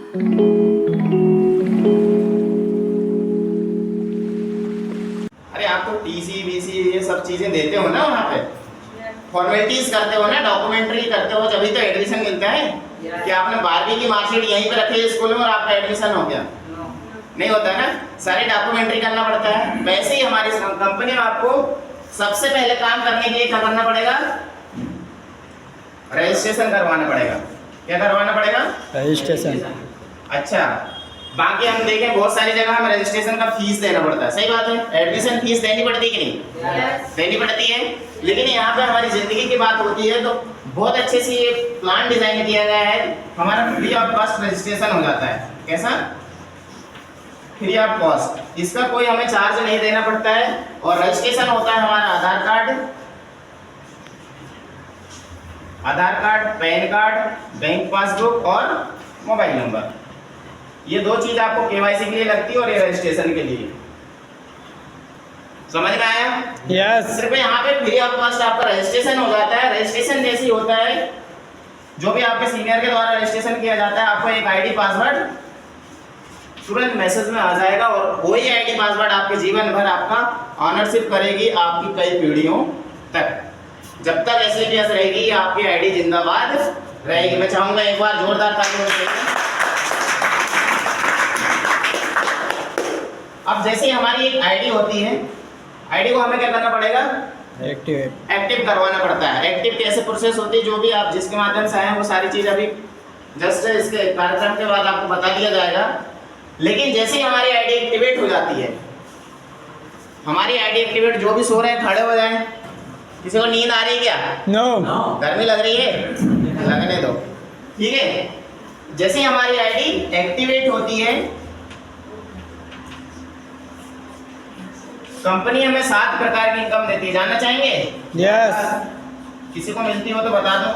अरे आप तो टीसी बीसी ये सब चीजें देते हो ना वहाँ पे, फॉर्मेलिटीज करते हो ना, डॉक्यूमेंट्री करते हो, जभी तो एडमिशन मिलता है। कि आपने 12वीं की मार्कशीट यहीं पे रखी है स्कूल में और आपका एडमिशन हो गया? नहीं होता है ना, सारी डॉक्यूमेंट्री करना पड़ता है। वैसे ही हमारी कंपनी में आपको सबसे पहले काम करने के लिए क्या करना पड़ेगा? रजिस्ट्रेशन करवाना पड़ेगा। क्या करवाना पड़ेगा? रजिस्ट्रेशन। अच्छा, बाकी हम देखें बहुत सारी जगह हमें रजिस्ट्रेशन का फीस देना पड़ता है, सही बात है। एडमिशन फीस देनी पड़ती कि नहीं? देनी पड़ती है। लेकिन यहाँ पे हमारी जिंदगी की बात होती है तो बहुत अच्छे से ये प्लान डिजाइन किया गया है, हमारा फ्री ऑफ कॉस्ट रजिस्ट्रेशन हो जाता है। कैसा? फ्री ऑफ कॉस्ट, इसका कोई हमें चार्ज नहीं देना पड़ता है। और रजिस्ट्रेशन होता है हमारा Aadhaar card, PAN card, bank passbook और मोबाइल नंबर। ये दो चीज आपको केवाईसी के लिए लगती है और ये रजिस्ट्रेशन के लिए। समझ में आया? यस। सिर्फ यहाँ पे फ्री ऑफ कॉस्ट आपका रजिस्ट्रेशन हो जाता है। रजिस्ट्रेशन जैसे ही होता है, जो भी आपके सीनियर के द्वारा रजिस्ट्रेशन किया जाता है, आपको एक आईडी पासवर्ड तुरंत मैसेज में आ जाएगा और वही आईडी पासवर्ड आपके जीवन भर आपका ऑनरशिप करेगी, आपकी कई पीढ़ियों तक। जब तक एसएपीएस रहेगी आपकी आईडी जिंदाबाद रहेगी। मैं चाहूंगा एक बार जोरदार ताली बजाइए। अब जैसे हमारी एक आईडी होती है, आईडी को हमें क्या करना पड़ेगा? एक्टिव करवाना पड़ता है। एक्टिव कैसे प्रोसेस होती है, जो भी आप जिसके माध्यम से आए हैं वो सारी चीज अभी जस्ट इसके कार्यक्रम के बाद आपको बता दिया जाएगा। लेकिन जैसे ही हमारी आईडी एक्टिवेट हो जाती है, हमारी आईडी एक्टिवेट, जो भी सो रहे हैं खड़े हो जाएं। किसी को नींद आ रही है क्या? नो। गर्मी लग रही है? लगने दो, ठीक है। जैसे ही हमारी आईडी एक्टिवेट होती है, कंपनी हमें 7 प्रकार की इनकम देती है। जानना चाहेंगे? यस। किसी को मिलती हो तो बता दो।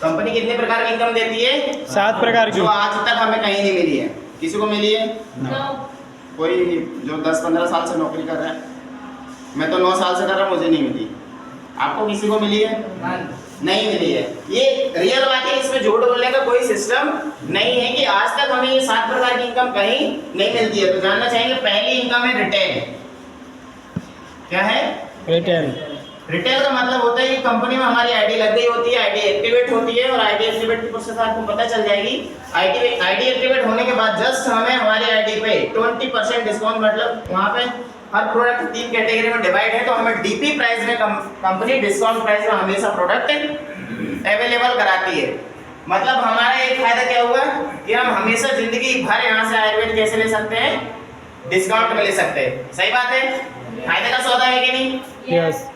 कंपनी कितने प्रकार की इनकम देती है? 7 प्रकार की। जो आज तक हमें कहीं नहीं मिली है। किसी को मिली है? कोई जो 10-15 साल से नौकरी कर रहा है, मैं तो 9 साल से कर रहा हूँ, मुझे नहीं मिली। आपको किसी को मिली है? नहीं मिली है। ये रियल बात है, इसमें झूठ बोलने का कोई सिस्टम नहीं है कि आज तक हमें ये 7 प्रकार की इनकम कहीं नहीं मिलती है। तो जानना चाहेंगे, पहली इनकम है रिटेल। क्या है? रिटेल। रिटेल का मतलब होता है कि कंपनी में हमारी आईडी लग गई होती है, आईडी एक्टिवेट होती है और आईडी एक्टिवेट की प्रोसेस आपको पता चल जाएगी। आईडी एक्टिवेट होने के बाद जस्ट हमें हमारी आईडी पे 20% डिस्काउंट, मतलब वहाँ पे हर प्रोडक्ट 3 कैटेगरी में डिवाइड है, तो हमें डीपी प्राइस में कंपनी डिस्काउंट प्राइस में हमेशा प्रोडक्ट अवेलेबल कराती है। मतलब हमारा एक फायदा क्या हुआ कि हम हमेशा जिंदगी भर यहाँ से आयुर्वेद कैसे ले सकते हैं? डिस्काउंट में ले सकते हैं। सही बात है? फायदे का सौदा है कि नहीं? यस।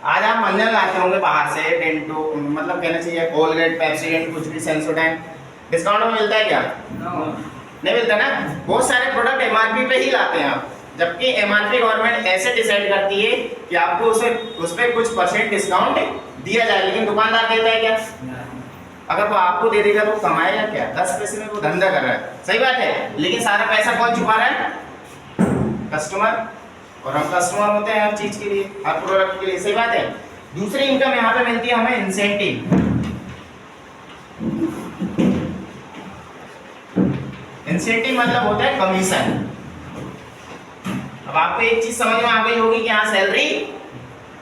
आज आप मंजन लाते होंगे बाहर से, डेंटो, मतलब कहना चाहिए कोलगेट, पेप्सीडेंट, कुछ भी, सेंसोडाइन, डिस्काउंट में मिलता है क्या? नहीं मिलता ना। बहुत सारे प्रोडक्ट एमआरपी पे ही लाते हैं आप, जबकि एमआरपी गवर्नमेंट ऐसे डिसाइड करती है कि आपको उस पर कुछ % डिस्काउंट दिया जाए, लेकिन दुकानदार देता है क्या? अगर वो आपको दे देगा तो कमाएगा क्या? 10 पैसे में वो धंधा कर रहा है। सही बात है। लेकिन सारा पैसा कौन छुपा रहा है? कस्टमर। और हम कस्टमर होते हैं हर चीज के लिए, हर प्रोडक्ट के लिए। सही बात है। दूसरी इनकम यहाँ पे मिलती है हमें इंसेंटिव। इंसेंटिव मतलब होता है कमीशन। अब आपको एक चीज समझ में आ गई होगी कि यहाँ सैलरी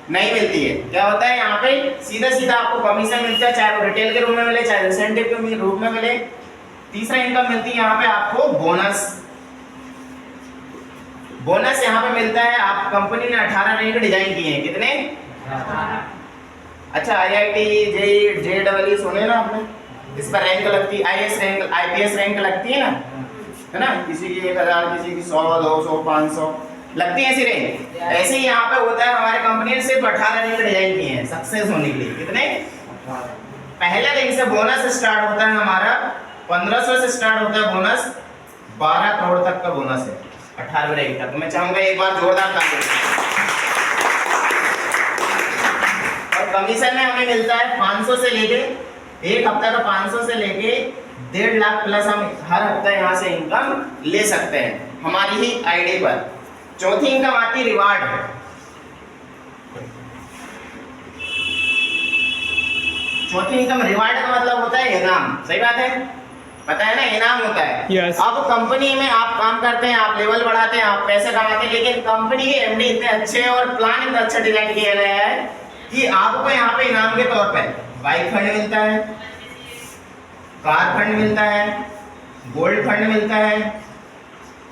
नहीं मिलती है। क्या होता है यहाँ पे? सीधा सीधा आपको कमीशन मिलता है, चाहे वो रिटेल के रूप में मिले, चाहे इंसेंटिव के रूप में मिले। तीसरा इनकम मिलती है यहाँ पे आपको बोनस। बोनस यहाँ पे मिलता है, आप कंपनी ने 18 रैंक डिजाइन किए हैं। कितने? अच्छा, IIT, JEE सुने ना आपने? इस पर रैंक लगती है, IAS रैंक, IPS रैंक लगती है ना, है ना? किसी की 1000, किसी की 100, 200, 500 लगती है ऐसी रैंक। ऐसे ही यहाँ पे होता है, हमारी कंपनी ने सिर्फ 18 रैंक डिजाइन किए हैं सक्सेस होने के लिए। कितने? पहले दिन से बोनस स्टार्ट होता है हमारा 1500 से स्टार्ट होता है बोनस, 12 करोड़ तक का बोनस है 18वें रैंक तक। मैं चाहूंगा एक बार जोरदार ताली। और कमीशन में हमें मिलता है 500 से लेके, एक हफ्ता का 500 से लेके 1.5 लाख प्लस हम हर हफ्ता यहाँ से इनकम ले सकते हैं हमारी ही आईडी पर। चौथी इनकम आती रिवार्ड। चौथी इनकम रिवार्ड का मतलब होता है इनाम, सही बात है, पता है ना, इनाम होता है। Yes. अब कंपनी में आप काम करते हैं, आप लेवल बढ़ाते हैं, आप पैसे कमाते हैं, लेकिन कंपनी के एमडी इतने अच्छे और प्लान इतना अच्छा डिजाइन किया गया है कि आपको यहाँ पे इनाम के तौर पे बाइक फंड मिलता है, कार फंड मिलता है, गोल्ड फंड मिलता है,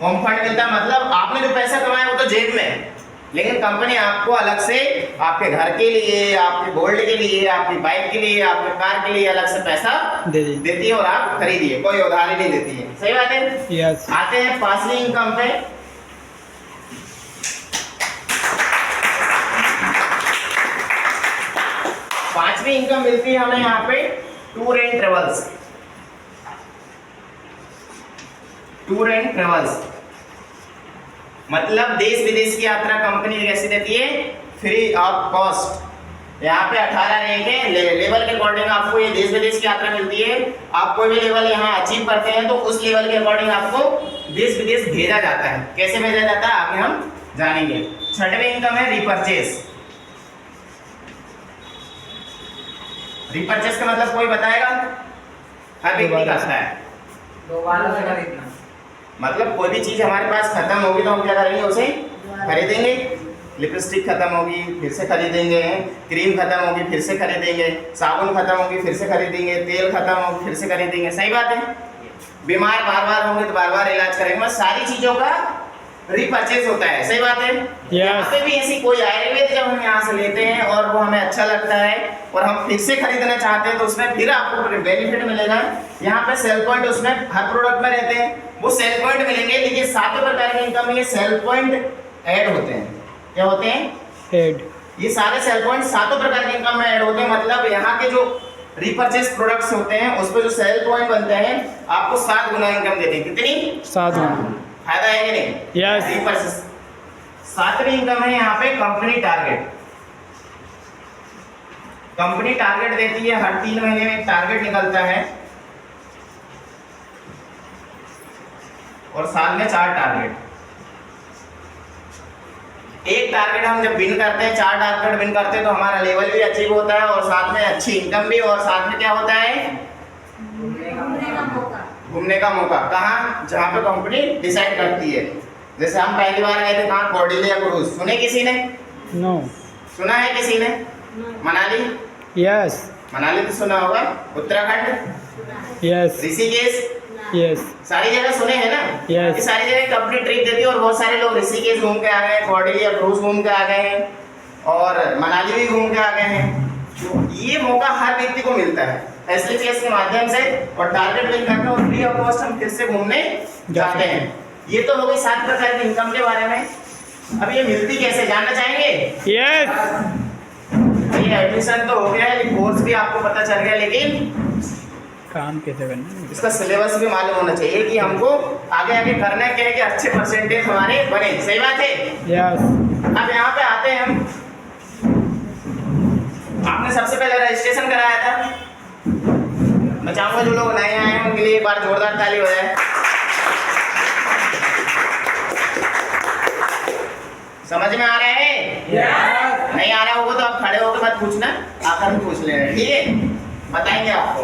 होम फंड मिलता है। मतलब आपने जो पैसा कमाया वो तो जेब में है, लेकिन कंपनी आपको अलग से आपके घर के लिए, आपके गोल्ड के लिए, आपकी बाइक के लिए, आपके कार के लिए अलग से पैसा देती है और आप खरीदिए, कोई उधारी नहीं देती है, सही बात है। यस। आते हैं पांचवी इनकम पे। पांचवी इनकम मिलती है हमें यहाँ पे tour and travels. Tour and travels मतलब देश विदेश की यात्रा कंपनी कैसी देती है, फ्री ऑफ कॉस्ट। यहाँ पे 18 रैंक है, लेवल के अकॉर्डिंग आपको ये देश विदेश की यात्रा मिलती है। आप कोई भी लेवल यहाँ अचीव करते हैं तो उस लेवल के अकॉर्डिंग आपको देश विदेश भेजा जाता है। कैसे भेजा जाता है आगे हम जानेंगे। छठवीं इनकम है रिपर्चेस। रिपर्चेस का मतलब कोई बताएगा? हर व्यक्ति करता है, दोबारा से खरीदना। मतलब कोई भी चीज हमारे पास खत्म होगी तो हम क्या करेंगे, उसे खरीदेंगे। लिपस्टिक खत्म होगी फिर से खरीदेंगे, क्रीम खत्म होगी फिर से खरीदेंगे, साबुन खत्म होगी फिर से खरीदेंगे, तेल खत्म होगी फिर से खरीदेंगे, सही बात है। बीमार बार बार होंगे तो बार बार इलाज करेंगे, बस सारी चीजों का रिपर्चेस होता है, सही बात है। यहाँ पे भी ऐसी कोई आयुर्वेद जब हम यहाँ से लेते हैं और वो हमें अच्छा लगता है और हम फिर से खरीदना चाहते हैं तो उसमें फिर आपको बेनिफिट मिलेगा। यहाँ पे सेल पॉइंट उसमें हर प्रोडक्ट में रहते हैं, वो सेल पॉइंट मिलेंगे, लेकिन सातों प्रकार के इनकम में ये सेल पॉइंट ऐड होते हैं। क्या होते हैं? ऐड। ये सारे सेल पॉइंट सातों प्रकार के इनकम में ऐड होते हैं। मतलब यहाँ के जो रिपर्चेस प्रोडक्ट्स होते हैं उस पर जो सेल पॉइंट बनते हैं आपको 7 गुना इनकम देते हैं। कितनी? 7 गुना। फायदा है कि नहीं? Yes. रिपर्चेस। सातवीं इनकम है यहाँ पे कंपनी टारगेट। कंपनी टारगेट देती है, हर 3 महीने में एक टारगेट निकलता है और साल में 4 टारगेट। एक टारगेट हम जब विन करते हैं, 4 टारगेट विन करते हैं तो हमारा लेवल भी अचीव होता है और साथ में अच्छी इनकम भी, और साथ में क्या होता है? घूमने का मौका। कहाँ? जहाँ पे कंपनी डिसाइड करती है। जैसे हम पहली बार गए थे कहाँ, कॉर्डिलिया क्रूज, सुने किसी ने? नो। सुना है किसी ने? मनाली? यस। मनाली तो सुना होगा। उत्तराखंड? यस। ऋषिकेश? यस। सारी जगह सुने हैं ना? Yes. ये सारी जगह कंपनी ट्रिप देती है और बहुत सारे लोग ऋषिकेश घूम के आ गए हैं, कॉर्डिलिया क्रूज घूम के आ गए हैं और मनाली भी घूम के आ गए हैं। तो ये मौका हर व्यक्ति को मिलता है एसलीपीएस के माध्यम से, और टारगेट विन करते हैं और फ्री ऑफ कॉस्ट हम फिर से घूमने जाते हैं। ये तो हो गई 7 प्रकार की इनकम के बारे में। अब ये मिलती कैसे, जानना चाहेंगे? यस। ये एडमिशन तो हो गया है, कोर्स भी आपको पता चल गया, लेकिन काम कैसे करना है? इसका सिलेबस भी मालूम होना चाहिए कि हमको आगे आगे करना क्या है कि अच्छे परसेंटेज हमारे बने, सही बात है। यस। अब यहाँ पे आते हैं हम। आपने सबसे पहले रजिस्ट्रेशन कराया था। मैं चाहूंगा जो लोग नए आए हैं उनके लिए एक बार जोरदार ताली हो जाए। समझ में आ रहा है? Yes. नहीं आ रहा होगा तो आप खड़े होकर मत पूछना, आकर भी पूछ लेना, ठीक है? बताएंगे आपको।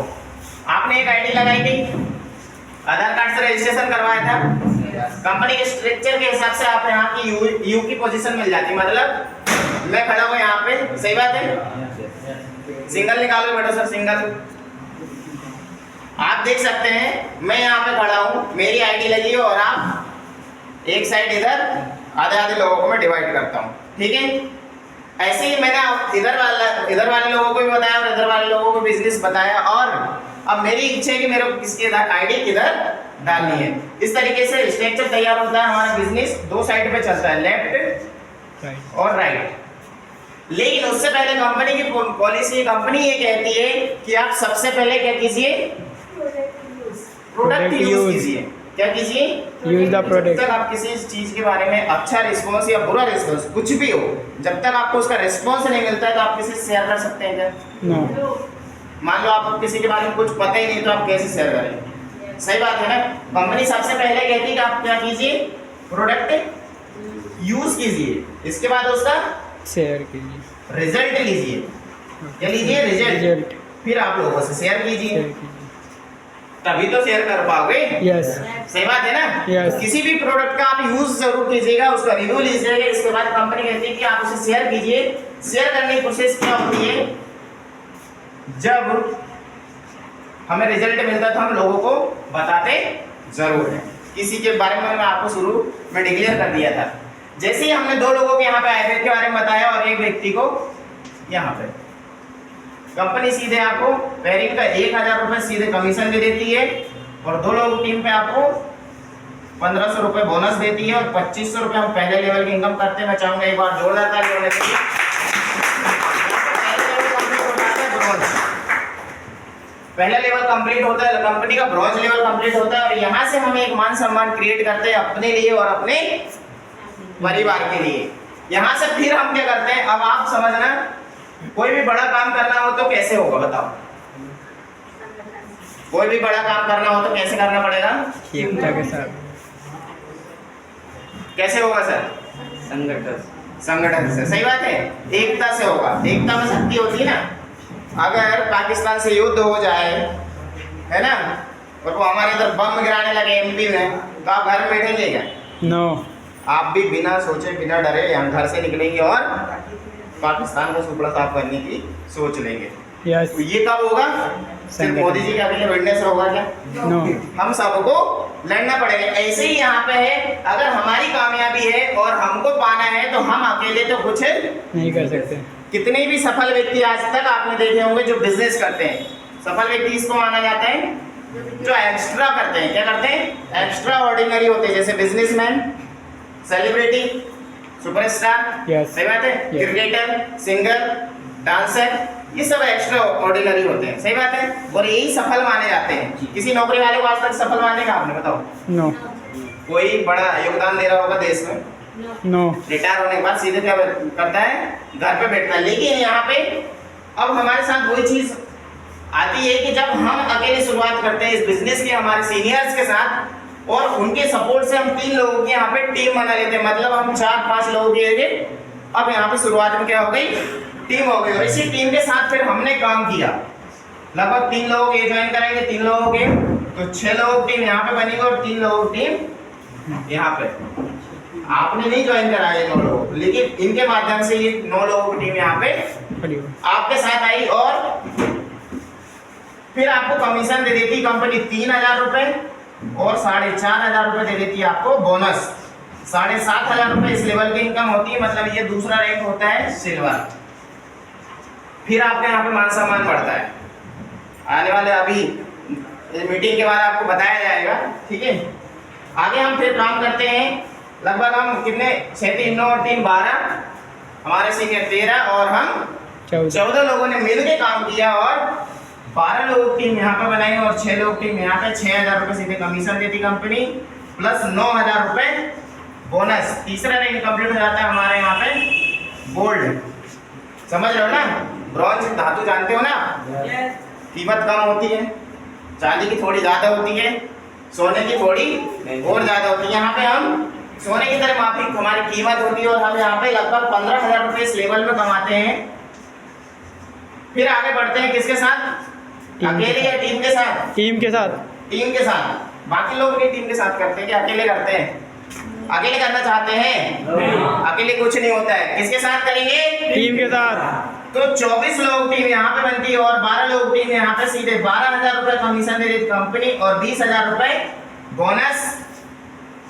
आपने एक आईडी लगाई थी, आधार कार्ड से रजिस्ट्रेशन करवाया था। कंपनी के स्ट्रक्चर के हिसाब से आप यहाँ की यू की पोजीशन मिल जाती, मतलब मैं खड़ा हूँ यहाँ पे, सही बात है। सिंगल निकालो बेटा सर, सिंगल। आप देख सकते हैं मैं यहाँ पे खड़ा हूँ, मेरी आईडी लगी है और आप एक साइड इधर आधे आधे लोगों को मैं डिवाइड करता हूँ, ठीक है। ऐसे ही मैंने इधर वाले लोगों को भी बताया और इधर वाले लोगों को बिजनेस बताया, और अब मेरी इच्छा है कि मेरे को किसकी आईडी किधर डालनी है। इस तरीके से स्ट्रक्चर तैयार होता है। हमारा बिजनेस 2 साइड पे चलता है, लेफ्ट और राइट। लेकिन उससे पहले कंपनी की पॉलिसी, कंपनी ये कहती है कि आप सबसे पहले क्या कीजिए, प्रोडक्ट यूज कीजिए। क्या कीजिए? Use the product. जब तक आप किसी चीज के बारे में अच्छा रिस्पॉन्स या बुरा रिस्पॉन्स कुछ भी हो, जब तक आपको उसका रिस्पॉन्स नहीं मिलता है तो आप किसी से शेयर कर सकते हैं क्या? नो। मान लो आपको किसी के बारे में कुछ पता ही नहीं तो आप कैसे शेयर करें? सही बात है ना। कंपनी सबसे पहले कहती है कि आप क्या कीजिए, प्रोडक्ट यूज कीजिए, इसके बाद उसका शेयर कीजिए, रिजल्ट लीजिए। क्या लीजिए? रिजल्ट। फिर आप लोगों से शेयर कीजिए, शेयर कीजिए। तभी तो शेयर कर पाओगे। यस सही बात है ना? Yes. किसी भी प्रोडक्ट का आप यूज जरूर कीजिएगा, उसका रिव्यू लीजिएगा, इसके बाद कंपनी कहती है कि आप उसे शेयर कीजिए। शेयर करने की प्रोसेस क्या होती है? जब हमें रिजल्ट मिलता है तो हम लोगों को बताते जरूर हैं। किसी के बारे में मैं आपको शुरू में डिक्लेयर कर दिया था। जैसे ही हमने 2 लोगों के यहाँ पे आईपैड के बारे में बताया और एक व्यक्ति को यहाँ पे, कंपनी सीधे आपको पेयरिंग का 1000 रुपये सीधे कमीशन दे देती है और 2 लोगों की टीम पे आपको 1500 रुपये बोनस देती है और 2500 रुपये हम पहले लेवल की इनकम करते हैं। मैं चाहूंगा एक बार जोरदार ताली होने चाहिए। पहला लेवल कंप्लीट होता है, कंपनी का ब्रॉन्ज लेवल कंप्लीट होता है और यहाँ से हम एक मान सम्मान क्रिएट करते हैं अपने लिए और अपने परिवार के लिए। यहाँ से फिर हम क्या करते हैं, अब आप समझना, कोई भी बड़ा काम करना हो तो कैसे होगा बताओ? कोई भी बड़ा काम करना हो तो कैसे करना पड़ेगा? एकता के साथ। कैसे होगा सर? संगठन से। सही बात है, एकता से होगा। एकता में शक्ति होती है ना। अगर पाकिस्तान से युद्ध हो जाए, है ना, और वो हमारे इधर बम गिराने लगे एमपी में, तो आप घर में बैठेंगे क्या? नो। आप भी बिना सोचे बिना डरे यहाँ घर से निकलेंगे और पाकिस्तान को सुपड़ा साफ करने की सोच लेंगे। यस। तो ये कब होगा? सिर्फ मोदी जी के अकेले बैठने से होगा क्या? नो। हम सबको लड़ना पड़ेगा। ऐसे ही यहाँ पे है, अगर हमारी कामयाबी है और हमको पाना है तो हम अकेले तो कुछ नहीं कर सकते। कितने भी सफल व्यक्ति आज तक आपने देखे होंगे जो बिजनेस करते हैं, सफल व्यक्ति इसको माना जाता है जो एक्स्ट्रा करते हैं। क्या करते हैं? एक्स्ट्रा ऑर्डिनरी होते हैं, जैसे बिजनेसमैन, सेलिब्रिटी, सुपरस्टार। Yes. सही बात है। Yes. क्रिकेटर, सिंगर, डांसर, ये सब एक्स्ट्रा ऑर्डिनरी होते हैं। सही बात है। और यही सफल माने जाते हैं। किसी नौकरी वाले को आज तक सफल मानेगा आपने? बताओ। नो। कोई बड़ा योगदान दे रहा होगा देश में, नो। रिटायर होने के बाद सीधे क्या करता है? घर पे बैठता है। लेकिन यहाँ पे अब हमारे साथ वही चीज आती है कि जब हम अकेले शुरुआत करते हैं इस बिजनेस के हमारे सीनियर्स के साथ और उनके सपोर्ट से हम 3 लोगों की यहाँ पे टीम बना लेते हैं। मतलब हम 4-5 लोगों की अब यहाँ पे शुरुआत में क्या हो गई? टीम हो गई। और इसी टीम के साथ फिर हमने काम किया। लगभग 3 लोग ये ज्वाइन करेंगे, 3 लोगों के, तो 6 लोगों की टीम यहाँ पे बनेगी और 3 लोगों की टीम यहाँ पे। आपने नहीं ज्वाइन कराया ये 9 लोग, लेकिन इनके माध्यम से ये 9 लोगों की टीम यहाँ पे आपके साथ आई और फिर आपको कमीशन दे देती कंपनी 3000 रुपए और 4500 रुपए दे देती है आपको बोनस। 7500 रुपए इस लेवल की इनकम होती है, मतलब ये दूसरा रैंक होता है सिल्वर। फिर आपके यहाँ पे मान सम्मान बढ़ता है। आने वाले अभी मीटिंग के बाद आपको बताया जाएगा, ठीक है। आगे हम फिर काम करते हैं। लगभग हम कितने, 6 3 9 और 3 12, हमारे सीनियर 13 और हम 14 लोगों ने मिलकर काम किया और 12 लोगों की टीम यहाँ पे बनाई और 6 लोगों की टीम यहाँ पे। 6000 रुपये सीधे कमीशन देती कंपनी प्लस 9000 रुपये बोनस। तीसरा रैंक कंप्लीट हो जाता है हमारे यहाँ पे गोल्ड। समझ रहे हो ना? ब्रॉन्ज धातु जानते हो ना? कीमत कम होती है, चांदी की थोड़ी ज्यादा होती है, सोने की थोड़ी और ज्यादा होती है। यहाँ पे हम सोने की तरह माफी हमारी कीमत होती है और हम यहाँ पे लगभग 15000 रुपये इस लेवल में कमाते हैं। फिर आगे बढ़ते हैं किसके साथ? अकेले या टीम के साथ? टीम के साथ। टीम के साथ। बाकी लोग भी टीम के साथ करते हैं कि अकेले करते हैं? अकेले करना चाहते हैं? अकेले कुछ नहीं होता है। किसके साथ करेंगे? टीम के साथ। तो 24 लोग टीम यहाँ पे बनती है और 12 लोग टीम यहाँ पे सीधे 12000 रुपए कमीशन दे देती कंपनी और 20000 रुपए बोनस।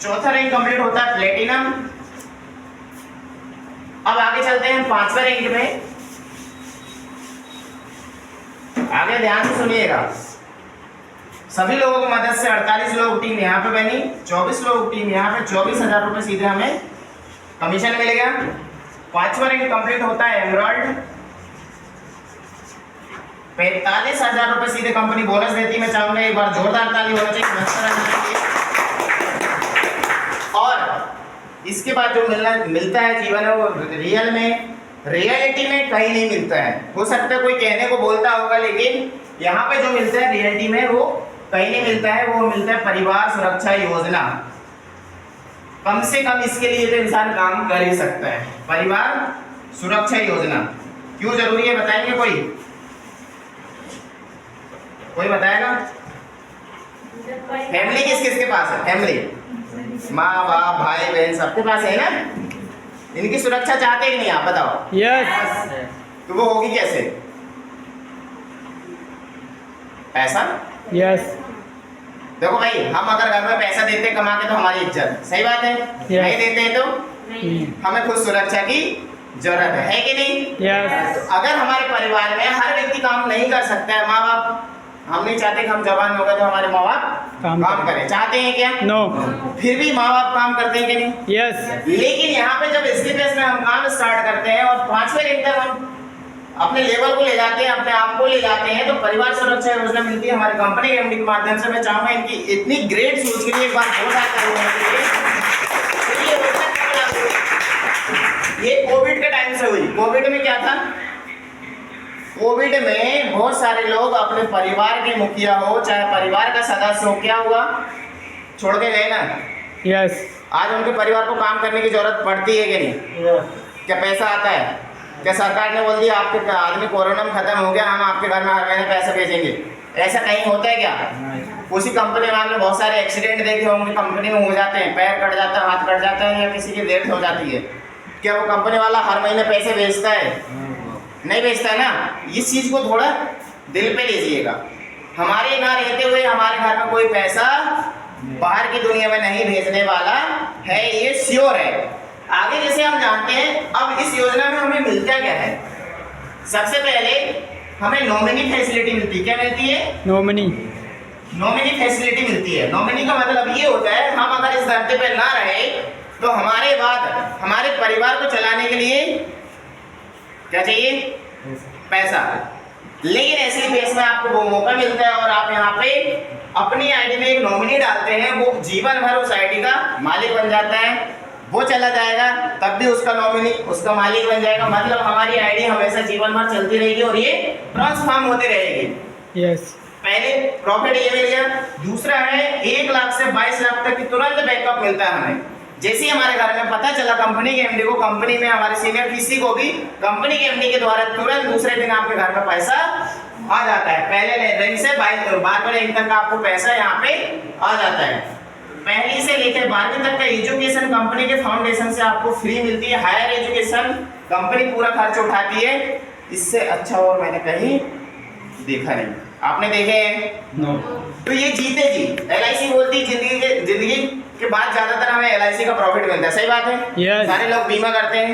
चौथा रैंक कंप्लीट होता है प्लेटिनम। अब आगे चलते हैं 5वें रैंक में। आगे ध्यान से सुनिएगा। सभी लोगों की मदद से 48 लोग टीम यहाँ पे बनी, 24 लोग टीम यहाँ पे, 24000 रुपए सीधे हमें कमीशन मिलेगा। 5वां रैंक कंप्लीट होता है एमराल्ड। 45000 रुपए सीधे कंपनी बोनस देती है। मैं चाहूंगा एक बार जोरदार ताली होना चाहिए। और इसके बाद जो मिलता है जीवन है वो रियल में, रियलिटी में कहीं नहीं मिलता है। हो सकता है कोई कहने को बोलता होगा, लेकिन यहाँ पे जो मिलता है रियलिटी में वो कहीं नहीं मिलता है। वो मिलता है परिवार सुरक्षा योजना। कम से कम इसके लिए तो इंसान काम कर ही सकता है। परिवार सुरक्षा योजना क्यों जरूरी है बताएंगे कोई? कोई बताएगा? फैमिली किस किस के पास है? फैमिली माँ बाप भाई बहन सबके पास है ना? इनकी सुरक्षा चाहते कि नहीं आप बताओ? यस। तो वो होगी कैसे? पैसा। यस। देखो भाई, हम अगर घर में पैसा देते कमा के तो हमारी इज्जत, सही बात है। नहीं देते हैं तो हमें खुद सुरक्षा की जरूरत है कि नहीं? यस। अगर हमारे परिवार में हर व्यक्ति काम नहीं कर सकता है, माँ बाप, हम नहीं चाहते कि हम जवान हो गए तो हमारे माँ बाप काम करें, चाहते हैं क्या? नो। फिर भी माँ बाप काम करते हैं कि नहीं? यस। लेकिन यहाँ पे जब इसके बेस में हम काम स्टार्ट करते हैं और 5वें दिन तक हम अपने लेवल को ले जाते हैं, अपने आप को ले जाते हैं, तो परिवार सुरक्षा योजना मिलती है हमारी कंपनी के एमडी के माध्यम से। मैं चाहूंगा इनकी इतनी ग्रेट सोच के लिए एक बार ये कोविड के टाइम से हुई। कोविड में क्या था? कोविड में बहुत सारे लोग अपने परिवार के मुखिया हो चाहे परिवार का सदस्य हो, क्या हुआ? छोड़ के गए ना। यस। आज उनके परिवार को काम करने की जरूरत पड़ती है कि नहीं? क्या पैसा आता है? क्या सरकार ने बोल दिया आपके आदमी कोरोना में खत्म हो गया, हम आपके घर में हर महीने पैसे भेजेंगे? ऐसा कहीं होता है क्या? उसी कंपनी में आपने बहुत सारे एक्सीडेंट देखे होंगे, कंपनी में हो जाते हैं, पैर कट जाता है, हाथ कट जाता है, या किसी की डेथ हो जाती है। क्या वो कंपनी वाला हर महीने पैसे भेजता है? नहीं भेजता है ना। इस चीज को थोड़ा दिल पे लीजिएगा। हमारे ना रहते हुए हमारे घर में कोई पैसा बाहर की दुनिया में नहीं भेजने वाला है, ये श्योर है। आगे जैसे हम जानते हैं, अब इस योजना में हमें मिलता क्या है? सबसे पहले हमें नॉमिनी फैसिलिटी मिलती है। क्या मिलती है? नॉमिनी। नॉमिनी फैसिलिटी मिलती है। नॉमिनी का मतलब ये होता है, हम अगर इस धरती पे ना रहे तो हमारे बाद हमारे परिवार को चलाने के लिए क्या चाहिए? पैसा। लेकिन ऐसे केस में आपको वो मौका मिलता है और आप यहाँ पे अपनी आईडी में एक नॉमिनी डालते हैं, वो जीवन भर उस आईडी का मालिक बन जाता है। वो चला जाएगा तब भी उसका नॉमिनी उसका मालिक बन जाएगा। मतलब हमारी आईडी हमेशा जीवन भर चलती रहेगी और ये ट्रांसफॉर्म होती रहेगी। यस। पहले प्रॉफिट ये मिल गया। दूसरा है 1 लाख से 22 लाख तक की तुरंत बैकअप मिलता है हमें। जैसे ही हमारे घर में पता चला कंपनी के एमडी को, कंपनी में हमारे सीनियर किसी को भी कंपनी के एमडी के द्वारा तुरंत दूसरे दिन आपके घर में पैसा आ जाता है। पहले रैंक से 12वें रैंक तक का आपको पैसा यहाँ पे आ जाता है। पहली से लेकर 12वीं तक का एजुकेशन कंपनी के फाउंडेशन से आपको फ्री मिलती है। हायर एजुकेशन कंपनी पूरा खर्च उठाती है। इससे अच्छा और मैंने कहीं देखा नहीं। आपने देखे हैं? नो। तो ये जीते जी LIC बोलती है जिंदगी के बाद ज्यादातर हमें LIC का प्रॉफिट मिलता है, सही बात है? Yes. सारे लोग बीमा करते हैं।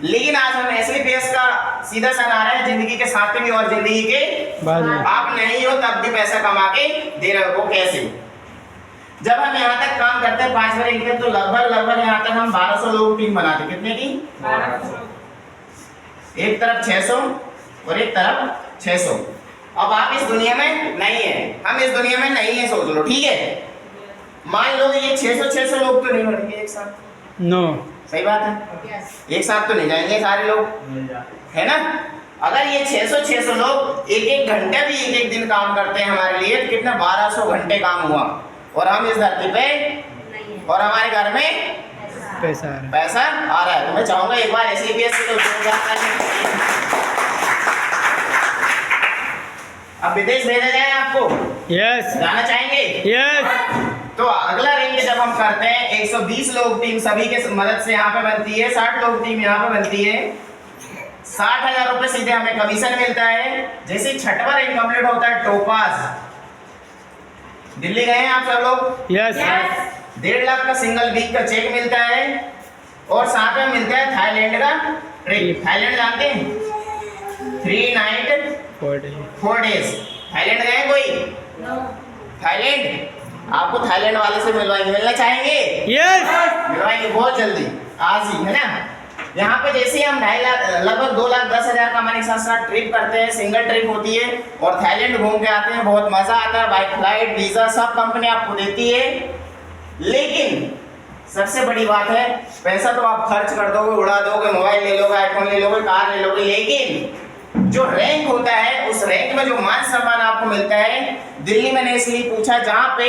लेकिन आज हम SLPS का सीधा सन आ रहा है, जिंदगी के साथ में भी और जिंदगी के बाद में। आप नहीं हो तब भी पैसा कमा के दे रहे हो। कैसे? जब हम यहाँ तक काम करते हैं 5 बार इनकम, तो लगभग यहाँ तक हम 1200 लोगों की टीम बनाते हैं। कितने की? 1200। एक तरफ 600 और एक तरफ 600। अब आप इस दुनिया में नहीं है, हम इस दुनिया में नहीं है, सोच लो, ठीक है? मान लो ये 600 लोग तो नहीं बढ़ेंगे एक साथ। नो। सही बात है। एक साथ तो नहीं जाएंगे सारे लोग, है ना? अगर ये 600 लोग एक घंटे भी एक दिन काम करते हैं हमारे लिए, तो कितना 1200 घंटे काम हुआ। और हम इस धरती पे और हमारे घर में पैसा आ रहा है। तो मैं चाहूंगा एक बार SLPS से तो अब विदेश भेजा जाए आपको? यस। जाना चाहेंगे? यस। तो अगला रेंज जब हम करते हैं 120 लोग टीम सभी के मदद से यहाँ पे बनती है, 60 लोग टीम यहाँ पे बनती है। 60,000 रुपए सीधे हमें कमीशन मिलता है। जैसे 6वां रैंक कंप्लीट होता है टोपाज, दिल्ली गए हैं आप सब लोग? यस। 1.5 लाख का सिंगल वीक का चेक मिलता है और साथ में मिलता है थाईलैंड का ट्रिप। थाईलैंड जानते हैं? 3 नाइट 4 डेज। थाईलैंड गए कोई? थाईलैंड आपको थाईलैंड वाले से मिलवाएंगे। मिलना चाहेंगे? यस। मिलवाएंगे बहुत जल्दी, आज ही, है ना? यहाँ पे जैसे हम 2.5 लाख लगभग 2,10,000 का हमारे साथ ट्रिप करते हैं, सिंगल ट्रिप होती है और थाईलैंड घूम के आते हैं। बहुत मजा आता है। बाई फ्लाइट वीजा सब कंपनी आपको देती है। लेकिन सबसे बड़ी बात है, पैसा तो आप खर्च कर दोगे, उड़ा दोगे, मोबाइल ले लोगे, आईफोन ले लोगे, कार ले लोगे, लेकिन जो रैंक होता है उस रैंक में जो मान सम्मान आपको मिलता है, दिल्ली मैंने इसलिए पूछा जहाँ पे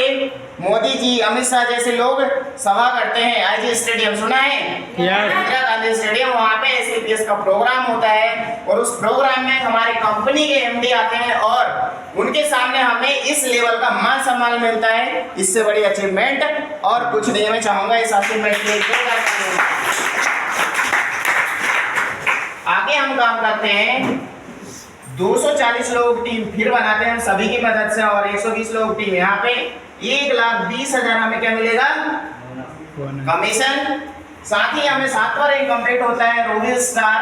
मोदी जी, अमित शाह जैसे लोग सभा करते हैं। आईजी स्टेडियम सुना है? इंदिरा गांधी स्टेडियम, वहाँ पे एसपीएस का प्रोग्राम होता है और उस प्रोग्राम में हमारे कंपनी के एमडी आते हैं और उनके सामने हमें इस लेवल का मान सम्मान मिलता है। इससे बड़ी अचीवमेंट और कुछ नहीं। मैं चाहूंगा इस अचीवमेंट के लिए आगे हम काम करते हैं। 240 लोगों की टीम फिर बनाते हैं हम सभी की मदद से और 120 लोगों की टीम। यहाँ पे 1,20,000 हमें क्या मिलेगा? कमीशन। साथ ही हमें 7वां रैंक कंप्लीट होता है रोहित स्टार,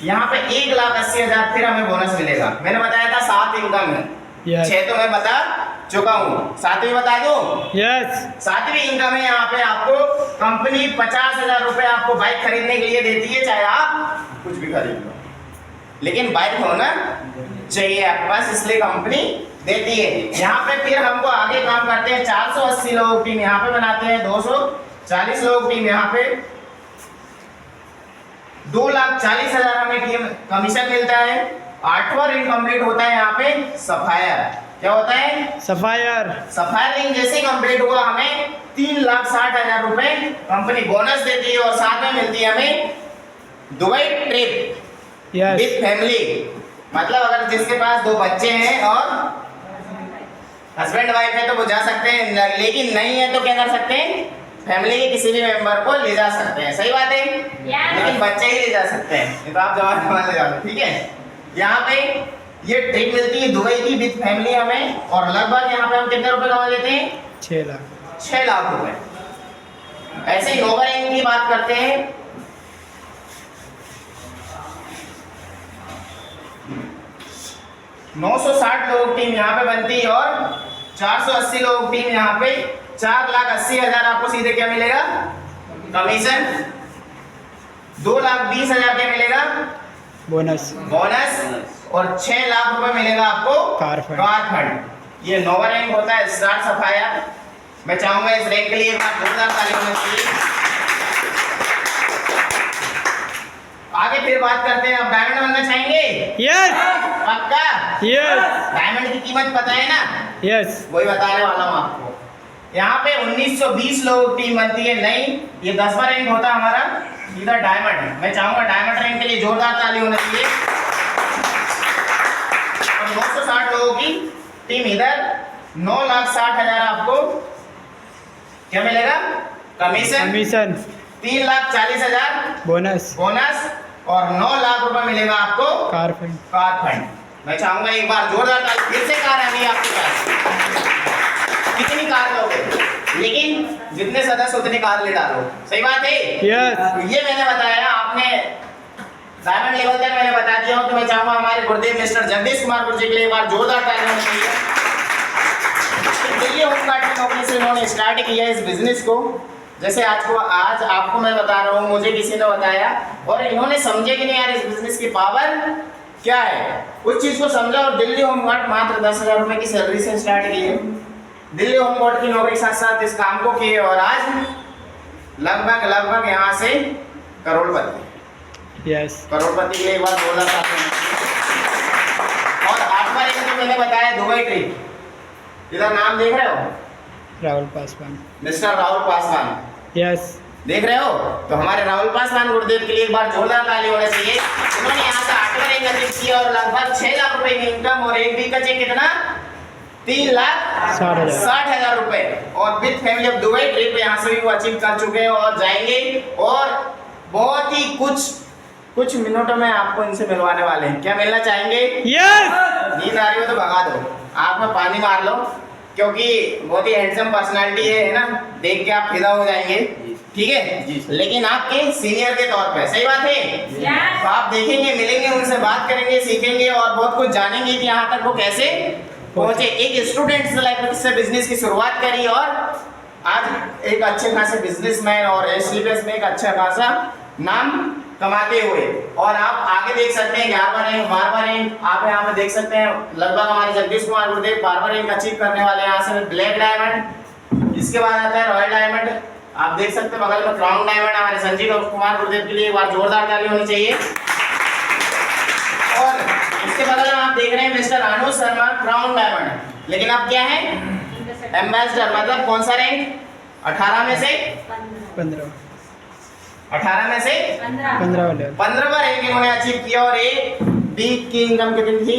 यहाँ पे 1,80,000 फिर हमें बोनस मिलेगा। मैंने बताया था 7 इनकम है, 6 तो मैं बता चुका हूँ, 7वीं बता दूं? यस। 7वीं इनकम है। यहाँ पे आपको कंपनी 50,000 रुपए आपको बाइक खरीदने के लिए देती है, चाहे आप कुछ भी खरीद लो, लेकिन बाइक होना चाहिए आपके पास, इसलिए कंपनी देती है। यहाँ पे फिर हमको आगे काम करते हैं। 480 लोगों की टीम यहाँ पे बनाते हैं, 240 लोगों की टीम यहाँ पे, 2,40,000 हमें टीम कमीशन मिलता है। 8वां रिंग कंप्लीट होता है यहाँ पे सफायर। क्या होता है? सफायर। सफायर रिंग जैसे कंप्लीट हुआ हमें 3,60,000 रुपए कंपनी बोनस देती है और साथ में मिलती है हमें दुबई ट्रिप विद फैमिली। मतलब अगर जिसके पास 2 बच्चे हैं और हस्बैंड वाइफ है तो वो जा सकते हैं, लेकिन नहीं है तो क्या कर सकते हैं? फैमिली के किसी भी मेंबर को ले जा सकते हैं। सही बात है? लेकिन बच्चे ही ले जा सकते हैं, ये तो आप जवान ले जाओ। ठीक है, यहाँ पे ये ट्रिप मिलती है दुबई की विद फैमिली हमें, और लगभग यहाँ पे हम कितने रुपए कमा लेते हैं? 6 लाख। 6 लाख रुपए। ऐसे ही लोअर रैंक की बात करते हैं। 960 लोग टीम यहाँ पे बनती है और 480 लोग टीम यहाँ पे, 4,80,000 आपको सीधे क्या मिलेगा? कमीशन। 2,20,000 क्या मिलेगा? बोनस। और 6 लाख रुपए मिलेगा आपको कार फंड। ये नोवा रैंक होता है स्टार सफायर। मैं चाहूंगा इस रैंक के लिए एक बार जोरदार ताली होनी चाहिए। आगे फिर बात करते हैं। अब डायमंड बनना चाहेंगे? यस। पक्का? यस। डायमंड की कीमत पता है ना? यस। वही बताने वाला हूँ आपको। यहाँ पे 1920 लोग टीम बनती है। नहीं, ये 10वां रैंक होता है हमारा सीधा डायमंड। मैं चाहूंगा डायमंड रैंक के लिए जोरदार ताली होनी चाहिए। और 960 लोगों की टीम इधर, 9,60,000 आपको क्या मिलेगा? कमीशन। 3,40,000 बोनस और 9 लाख रुपए मिलेगा आपको कार फंड। मैं चाहूंगा एक बार जोरदार ताली। फिर से कार आ गई आपके पास। कितनी कार लोगे? लेकिन जितने सदस्य उतनी कार ले डालो। सही बात है? यस। ये मैंने बताया, आपने डायमंड लेवल तक मैंने बता दिया हूँ, तो मैं चाहूंगा हमारे गुरुदेव मिस्टर जगदीश कुमार गुरु जी के लिए एक बार जोरदार ताली होनी चाहिए। दिल्ली होमगार्ड की नौकरी से इन्होंने स्टार्ट किया इस बिजनेस को। जैसे आज आपको मैं बता रहा हूँ, मुझे किसी ने बताया और इन्होंने समझे कि नहीं यार इस बिजनेस की पावर क्या है, उस चीज को समझा और दिल्ली होमगार्ड मात्र 10,000 रुपए की सैलरी से स्टार्ट किए। दिल्ली होमगार्ड की नौकरी साथ साथ इस काम को किए और आज लगभग यहाँ से करोड़पति। यस। करोड़पति के लिए एक बार बोला था। और 8वां रैंक जो मैंने बताया दुबई ट्रिप, इधर नाम देख रहे हो? राहुल पासवान। मिस्टर राहुल पासवान। यस। देख रहे हो? तो हमारे राहुल पासवान गुरुदेव के लिए एक बार जोरदार ताली होना चाहिए। उन्होंने यहाँ से 8वां रैंक अचीव किया और लगभग 6 लाख रुपए की इनकम और एक वीक का चेक कितना? 3,60,000 रुपए और with family of Dubai trip यहाँ से भी वो अचीव कर चुके हैं और जाएंगे और बहुत ही कुछ मिनटों में आपको इनसे मिलवाने वाले हैं। क्या मिलना चाहेंगे? यस। नींद आ रही हो तो भगा दो, आँख में पानी मार लो, क्योंकि बहुत ही हैंडसम पर्सनालिटी है ना, देख के आप फिदा हो जाएंगे। ठीक है, लेकिन आपके सीनियर के तौर पे। सही बात है? तो आप देखेंगे, मिलेंगे, उनसे बात करेंगे, सीखेंगे और बहुत कुछ जानेंगे कि यहाँ तक वो कैसे पहुंचे। एक स्टूडेंट लाइफ से बिजनेस की शुरुआत करी और आज एक अच्छे खासे बिजनेसमैन और एसलीपीएस में एक अच्छा खासा नाम कमाते हुए। और आप आगे देख सकते हैं 11वां रैंक, 12वां रैंक, आप यहाँ पे देख सकते हैं लगभग हमारे जगदीश कुमार गुरुदेव 12वां रैंक अचीव करने वाले हैं। यहाँ से ब्लैक डायमंड, इसके बाद आता है रॉयल डायमंड, आप देख सकते हैं बगल में क्राउन डायमंड। हमारे संजीव कुमार गुरुदेव के लिए एक बार जोरदार ताली होनी चाहिए। और इसके बगल में आप देख रहे हैं mister Anuj Sharma crown diamond, लेकिन अब क्या है एम्बेसडर, मतलब कौन सा रैंक 18 में से 15 18 में से 15 वाले 15वां रैंक इन्होंने अचीव किया। और एक वीक की इनकम कितनी थी?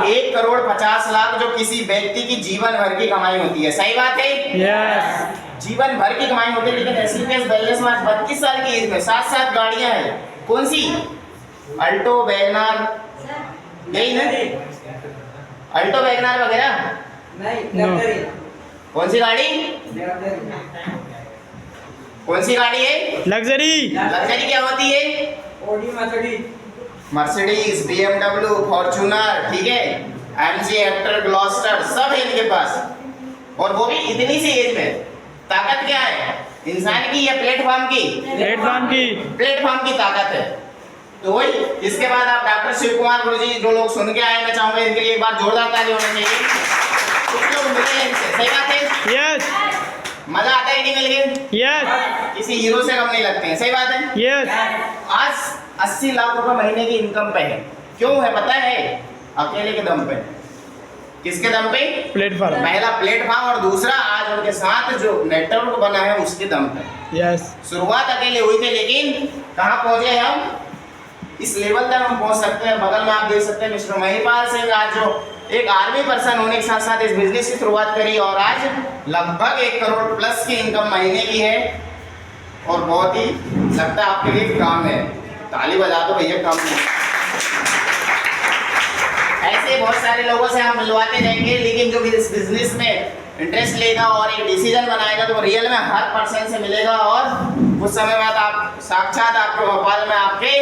1 करोड़ 50 लाख, जो किसी व्यक्ति की जीवन भर की कमाई होती है। सही बात है, यस जीवन भर की कमाई होती है। लेकिन एसलीपीएस वेलनेस में 32 साल की एज में 7 गाड़ियां हैं। कौन सी? अल्टो, वैगनार, यही ना, अल्टो वैगनार वगैरह। नहीं, कौन सी गाड़ी? कौन सी गाड़ी है? लग्जरी लग्जरी क्या होती है? Audi, Mercedes, Mercedes, BMW, Fortuner, ठीक है, एमजी, हेक्टर, ग्लॉस्टर, सब है इनके पास। और वो भी इतनी सी एज में। ताकत क्या है इंसान की या प्लेटफॉर्म की? प्लेटफॉर्म की ताकत है। तो वही, इसके बाद आप डॉक्टर शिव कुमार गुरुजी जो लोग सुन के आए, मैं चाहूंगा इनके लिए एक बार जोरदार ताली होनी चाहिए। कुछ लोग मिले हैं इनसे, सही बात है, यस मजा आता है कि नहीं मिल के? यस किसी हीरो से कम नहीं लगते हैं, सही बात है। यस आज 80 लाख रुपए महीने की इनकम पे है। क्यों है पता है? अकेले के दम पे। किसके दम पे? प्लेटफॉर्म पहला प्लेटफॉर्म, और दूसरा आज उनके साथ जो नेटवर्क बना है उसके दम पे। यस शुरुआत अकेले हुई थी, लेकिन कहाँ पहुंचे हम? इस लेवल तक हम पहुंच सकते हैं। बगल में आप देख सकते हैं मिस्टर महिपाल सिंह, आज जो एक आर्मी पर्सन होने के साथ साथ इस बिजनेस की शुरुआत करी, और आज लगभग 1 करोड़ प्लस की इनकम महीने की है। और बहुत ही लगता है आपके लिए काम है। ताली बजा दो भैया, काम नहीं। ऐसे बहुत सारे लोगों से हम मिलवाते जाएंगे, लेकिन जो भी इस बिजनेस में इंटरेस्ट लेगा और एक डिसीजन बनाएगा तो रियल में हर पर्सन से मिलेगा। और कुछ समय बाद आप साक्षात आपके भोपाल में आपके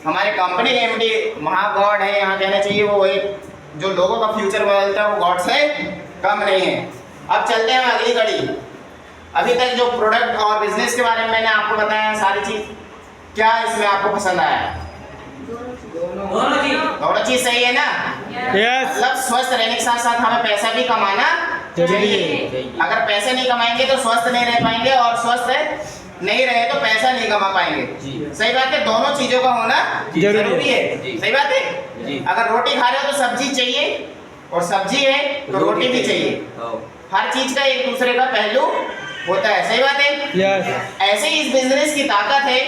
हमारे कंपनी के एमडी महागॉड है, यहाँ कहना चाहिए वो एक जो लोगों का फ्यूचर बदलता है वो गॉड से कम नहीं है। अब चलते हैं अगली कड़ी। अभी तक जो प्रोडक्ट और बिजनेस के बारे में मैंने आपको बताया सारी चीज, क्या इसमें आपको पसंद आया? दोनों चीज सही है ना? यस मतलब स्वस्थ रहने के साथ साथ हमें पैसा भी कमाना जरूरी चाहिए। अगर पैसे नहीं कमाएंगे तो स्वस्थ नहीं रह पाएंगे, और स्वस्थ नहीं रहे तो पैसा नहीं कमा पाएंगे। सही बात है, दोनों चीजों का होना जरूरी है। सही बात है, अगर रोटी खा रहे हो तो सब्जी चाहिए, और सब्जी है तो रोटी भी चाहिए। हर चीज का एक दूसरे का पहलू होता है। सही बात है, यस ऐसे ही इस बिजनेस की ताकत है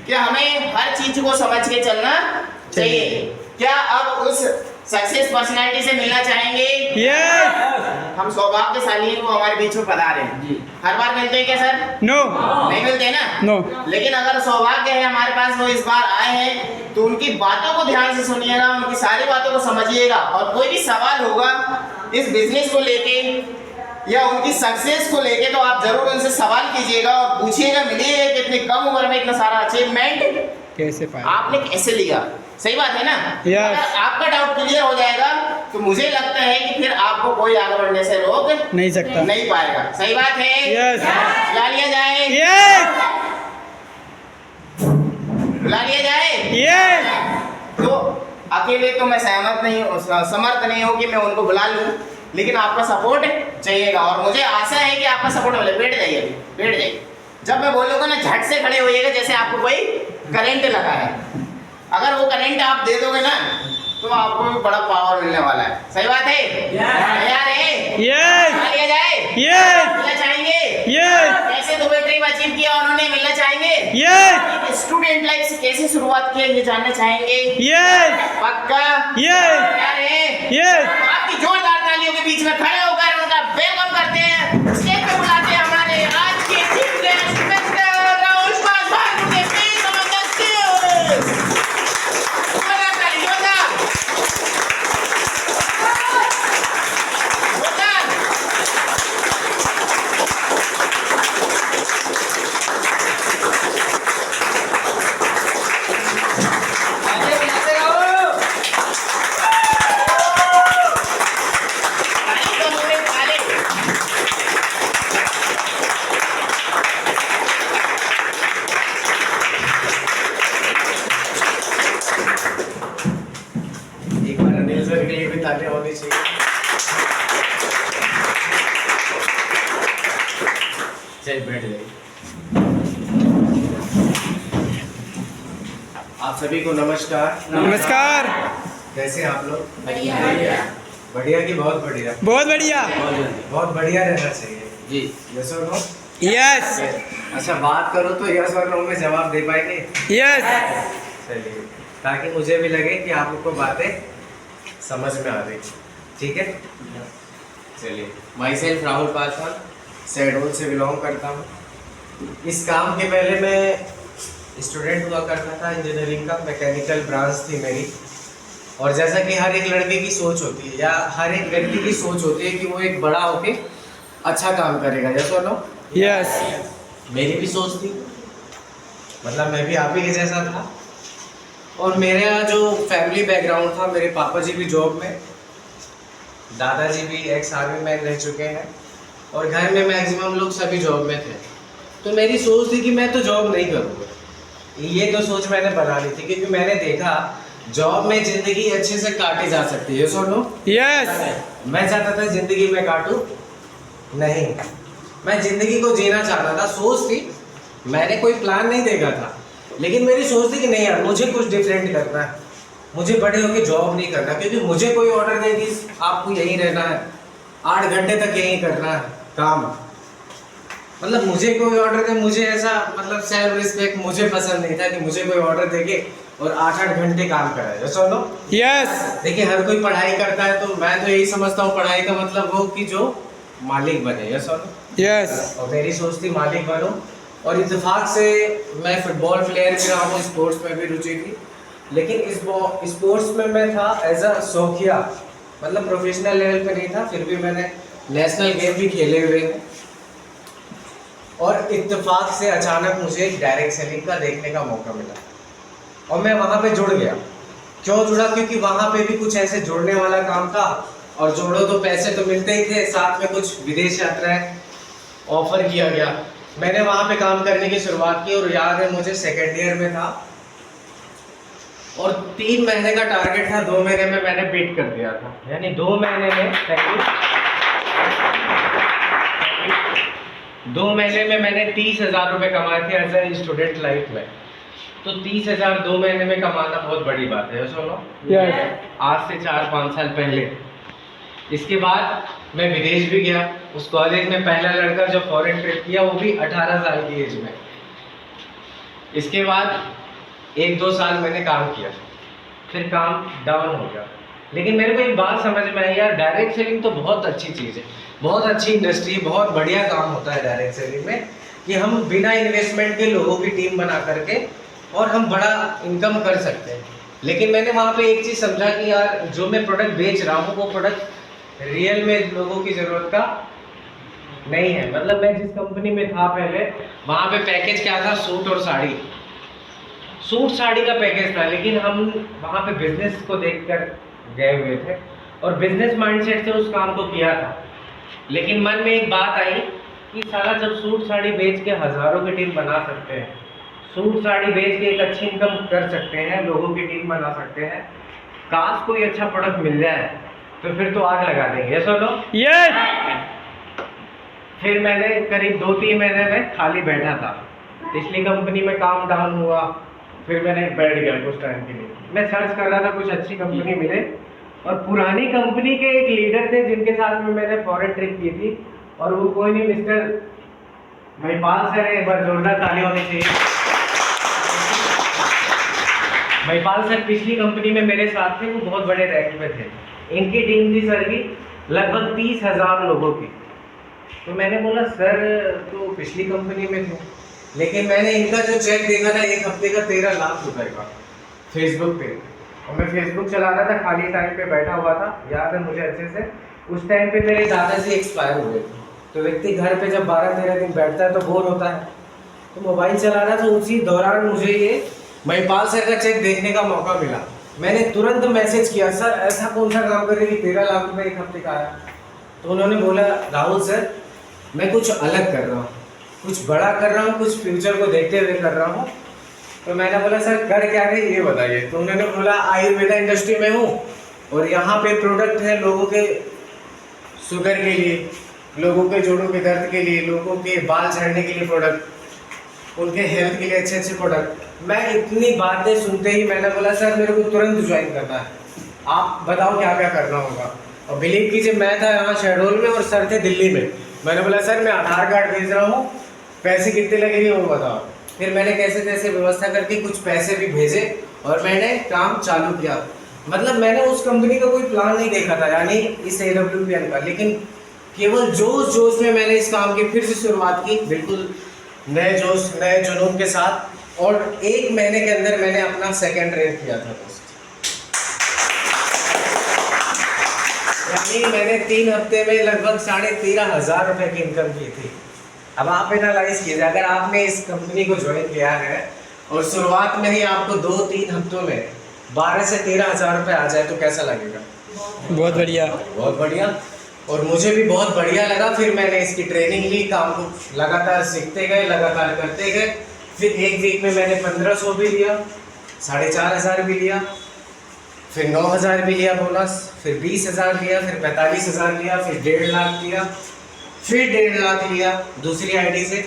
कि हमें हर चीज को समझ के चलना चाहिए। क्या अब उस सक्सेस पर्सनालिटी से मिलना चाहेंगे? यस हम सौभाग्यशाली को हमारे बीच में पधारे हैं। हर बार मिलते हैं क्या सर? नो नहीं मिलते ना। नो लेकिन अगर सौभाग्य है हमारे पास, वो इस बार आए हैं, तो उनकी बातों को ध्यान से सुनिएगा, उनकी सारी बातों को समझिएगा। और कोई भी सवाल होगा इस बिजनेस को लेके या उनकी सक्सेस को लेके, तो आप जरूर उनसे सवाल कीजिएगा और पूछिएगा, मिलिएगा कि इतनी कम उम्र में इतना सारा अचीवमेंट कैसे पाया? आपने कैसे लिया। सही बात है ना? Yes. अगर आपका डाउट क्लियर हो जाएगा तो मुझे लगता है कि फिर आपको कोई आगे बढ़ने से रोक नहीं सकता। नहीं पाएगा। सही बात है? Yes. बुला लिया जाए? यस बुला लिया जाए? यस तो अकेले तो मैं सहमत नहीं हूँ, समर्थ नहीं हूँ कि मैं उनको बुला लूँ, लेकिन आपका सपोर्ट चाहिएगा। और मुझे आशा है कि आपका सपोर्ट मिले। बैठ जाइए, बैठ जाइए। जब मैं बोलूँगा ना, झट से खड़े होइएगा जैसे आपको कोई करंट लगा है। अगर वो करंट आप दे दोगे ना तो आपको भी बड़ा पावर मिलने वाला है। सही बात है? तैयार है? यस बुला लिया जाए? यस मिलना चाहेंगे? यस कैसे दुबई ट्रिप अचीव किया उन्होंने, मिलना चाहेंगे? यस स्टूडेंट लाइफ से कैसे शुरुआत की ये जानना चाहेंगे? यस पक्का? यस तैयार है? यस तो आपकी जोरदार तालियों के बीच में खड़े होकर उनका वेलकम करते हैं। स्टेज पे बुलाते हैं हमारे आज के chief guest mister Rahul Paswan को। प्लीज नमस्ते। जोरदार ताली, जोरदार। जोरदार। आगे मिलाते रहो। ताली तो मुझे ताली। एक बार अनिल सर के लिए भी तालियां होनी चाहिए। चल बैठ जाइए। आप आप सभी को नमस्कार। नमस्कार। कैसे हैं आप लोग? बढ़िया। बढ़िया कि बहुत बढ़िया? बहुत बढ़िया। बहुत बढ़िया रहना चाहिए जी। यस और नो? यस अच्छा, बात करो तो यस और नो में जवाब दे पाएंगे? यस। चलिए, ताकि मुझे भी लगे कि आप लोग को बातें समझ में आ रही। ठीक है, चलिए। माई सेल्फ राहुल पासवान, शहडोल से बिलोंग करता हूँ। इस काम के पहले मैं स्टूडेंट हुआ करता था इंजीनियरिंग का, मैकेनिकल ब्रांच थी मेरी। और जैसा कि हर एक लड़के की सोच होती है या हर एक व्यक्ति की सोच होती है कि वो एक बड़ा होके अच्छा काम करेगा, यस और नो? यस। मेरी भी सोच थी, मतलब मैं भी आप ही के जैसा था। और मेरा जो फैमिली बैकग्राउंड था, मेरे पापा जी भी जॉब में, दादाजी भी एक्स आर्मी मैन रह चुके हैं, और घर में मैक्सिमम लोग सभी जॉब में थे। तो मेरी सोच थी कि मैं तो जॉब नहीं करूँगा। ये तो सोच मैंने बना ली थी, क्योंकि मैंने देखा जॉब में ज़िंदगी अच्छे से काटी जा सकती है, सुनो। यस। मैं चाहता था ज़िंदगी में काटूं नहीं, मैं ज़िंदगी को जीना चाहता था। सोच थी, मैंने कोई प्लान नहीं देखा था, लेकिन मेरी सोच थी कि नहीं यार, मुझे कुछ डिफरेंट करना है, मुझे बड़े होकर जॉब नहीं करना। क्योंकि मुझे कोई ऑर्डर दे कि आपको यहीं रहना है, 8 घंटे तक यहीं करना है काम, मतलब मुझे कोई ऑर्डर दे, मुझे ऐसा मतलब सेल्फ रिस्पेक्ट मुझे पसंद नहीं था कि मुझे कोई ऑर्डर देके और 8-8 घंटे काम कराए, सुनो। यस। देखिए, हर कोई पढ़ाई करता है, तो मैं तो यही समझता हूँ पढ़ाई का मतलब वो कि जो मालिक बने, यस और नो? यस। और मेरी सोच थी मालिक बनो। और इत्तेफाक से मैं फुटबॉल प्लेयर भी रहा हूँ, स्पोर्ट्स में भी रुचि थी। लेकिन इस स्पोर्ट्स में मैं था एज अ शौकिया, मतलब प्रोफेशनल लेवल पे नहीं था, फिर भी मैंने नेशनल गेम भी खेले हुए हैं। और इत्तेफाक से अचानक मुझे डायरेक्ट सेलिंग का देखने का मौका मिला और मैं वहाँ पे जुड़ गया। क्यों जुड़ा? क्योंकि वहाँ पे भी कुछ ऐसे जुड़ने वाला काम था, और जोड़ो तो पैसे तो मिलते ही थे, साथ में कुछ विदेश यात्राएं ऑफर किया गया। मैंने वहाँ पे काम करने की शुरुआत की, और याद है मुझे सेकेंड ईयर में था, और 3 महीने का टारगेट था, 2 महीने में मैंने बीट कर दिया था। यानी 2 महीने में 2 महीने में मैंने 30,000 रुपये कमाए थे एज ए स्टूडेंट लाइफ में। तो 30,000 2 महीने में कमाना बहुत बड़ी बात है, सुनो। यस। आज से 4-5 साल पहले। इसके बाद मैं विदेश भी गया। उस कॉलेज में पहला लड़का जो फॉरेन ट्रिप किया, वो भी 18 साल की एज में। इसके बाद 1-2 साल मैंने काम किया, फिर काम डाउन हो गया। लेकिन मेरे को एक बात समझ में आई, यार डायरेक्ट सेलिंग तो बहुत अच्छी चीज़ है, बहुत अच्छी इंडस्ट्री, बहुत बढ़िया काम होता है डायरेक्ट सेलिंग में, कि हम बिना इन्वेस्टमेंट के लोगों की टीम बना करके और हम बड़ा इनकम कर सकते हैं। लेकिन मैंने वहाँ पे एक चीज़ समझा कि यार जो मैं प्रोडक्ट बेच रहा हूँ, वो प्रोडक्ट रियल में लोगों की ज़रूरत का नहीं है। मतलब मैं जिस कंपनी में था पहले, वहाँ पे पैकेज क्या था? सूट और साड़ी, सूट साड़ी का पैकेज था। लेकिन हम वहाँ पे बिजनेस को देखकर गए हुए थे और बिजनेस माइंडसेट से उस काम को किया था। लेकिन मन में एक बात आई कि साला जब सूट साड़ी बेच के हज़ारों की टीम बना सकते हैं, सूट साड़ी बेच के एक अच्छी इनकम कर सकते हैं, लोगों की टीम बना सकते हैं, काश कोई अच्छा प्रोडक्ट मिल जाए तो फिर तो आग लगा देंगे, ऐसा लो। यस। फिर मैंने करीब 2-3 महीने में खाली बैठा था, पिछली कंपनी में काम डाउन हुआ, फिर मैंने बैठ गया कुछ टाइम के लिए। मैं सर्च कर रहा था कुछ अच्छी कंपनी मिले, और पुरानी कंपनी के एक लीडर थे जिनके साथ में मैंने फॉरेन ट्रिप की थी, और वो कोई नहीं, मिस्टर महिपाल सर है। एक बार जोरदार ताली होनी चाहिए। महिपाल सर पिछली कंपनी में मेरे साथ थे, वो बहुत बड़े रैंक पे थे। इनकी टीम थी सर की लगभग 30,000 लोगों की। तो मैंने बोला सर तो पिछली कंपनी में थे, लेकिन मैंने इनका जो चेक देखा था 1 हफ्ते का 13 लाख रुपए का फेसबुक पे। और मैं फेसबुक चला रहा था, खाली टाइम पे बैठा हुआ था, याद है मुझे अच्छे से। उस टाइम पे मेरे दादाजी एक्सपायर हुए थे। तो व्यक्ति घर पे जब 12-13 दिन बैठता है तो बोर होता है, तो मोबाइल चला रहा था। उसी दौरान मुझे ये महिपाल सर का चेक देखने का मौका मिला। मैंने तुरंत मैसेज किया, सर ऐसा कौन सा काम कर रहे कि 13 लाख रुपए 1 हफ्ते का आया? तो उन्होंने बोला राहुल सर मैं कुछ अलग कर रहा हूँ, कुछ बड़ा कर रहा हूँ, कुछ फ्यूचर को देखते हुए कर रहा हूँ। तो मैंने बोला सर कर क्या रहे ये बताइए। तो उन्होंने बोला आयुर्वेदा इंडस्ट्री में हूँ, और यहाँ पे प्रोडक्ट है लोगों के शुगर के लिए, लोगों के जोड़ों के दर्द के लिए, लोगों के बाल झड़ने के लिए प्रोडक्ट। उनके हेल्थ के लिए अच्छे अच्छे प्रोडक्ट। मैं इतनी बातें सुनते ही मैंने बोला सर मेरे को तुरंत ज्वाइन करना है, आप बताओ क्या क्या करना होगा। और बिलीव कीजिए मैं था यहाँ शहडोल में और सर थे दिल्ली में। मैंने बोला सर मैं आधार कार्ड भेज रहा हूँ, पैसे कितने लगेंगे वो बताओ। फिर मैंने कैसे कैसे व्यवस्था करके कुछ पैसे भी भेजे और मैंने काम चालू किया। मतलब मैंने उस कंपनी का कोई प्लान नहीं देखा था, यानी इस AWPN का, लेकिन केवल जोश जोश में मैंने इस काम की फिर से शुरुआत की, बिल्कुल नए जोश नए जुनून के साथ। और 1 महीने के अंदर मैंने अपना सेकंड रैंक किया था दोस्त। यानी मैंने 3 हफ्ते में लगभग 13,500 रुपये की इनकम की थी। अब आप एनालाइज कीजिए, अगर आपने इस कंपनी को ज्वाइन किया है और शुरुआत में ही आपको 2-3 हफ्तों में 12 से 13,000 रुपये आ जाए तो कैसा लगेगा? बहुत बढ़िया। बहुत बढ़िया। और मुझे भी बहुत बढ़िया लगा। फिर मैंने इसकी ट्रेनिंग ली, काम को लगातार सीखते गए, लगातार करते गए। फिर 1 वीक में मैंने 1500 भी लिया, 4,500 भी लिया, फिर 9,000 भी लिया बोनस, फिर 20,000 लिया, फिर 45,000 लिया, फिर 1.5 लाख लिया, फिर 1.5 लाख लिया दूसरी आईडी से,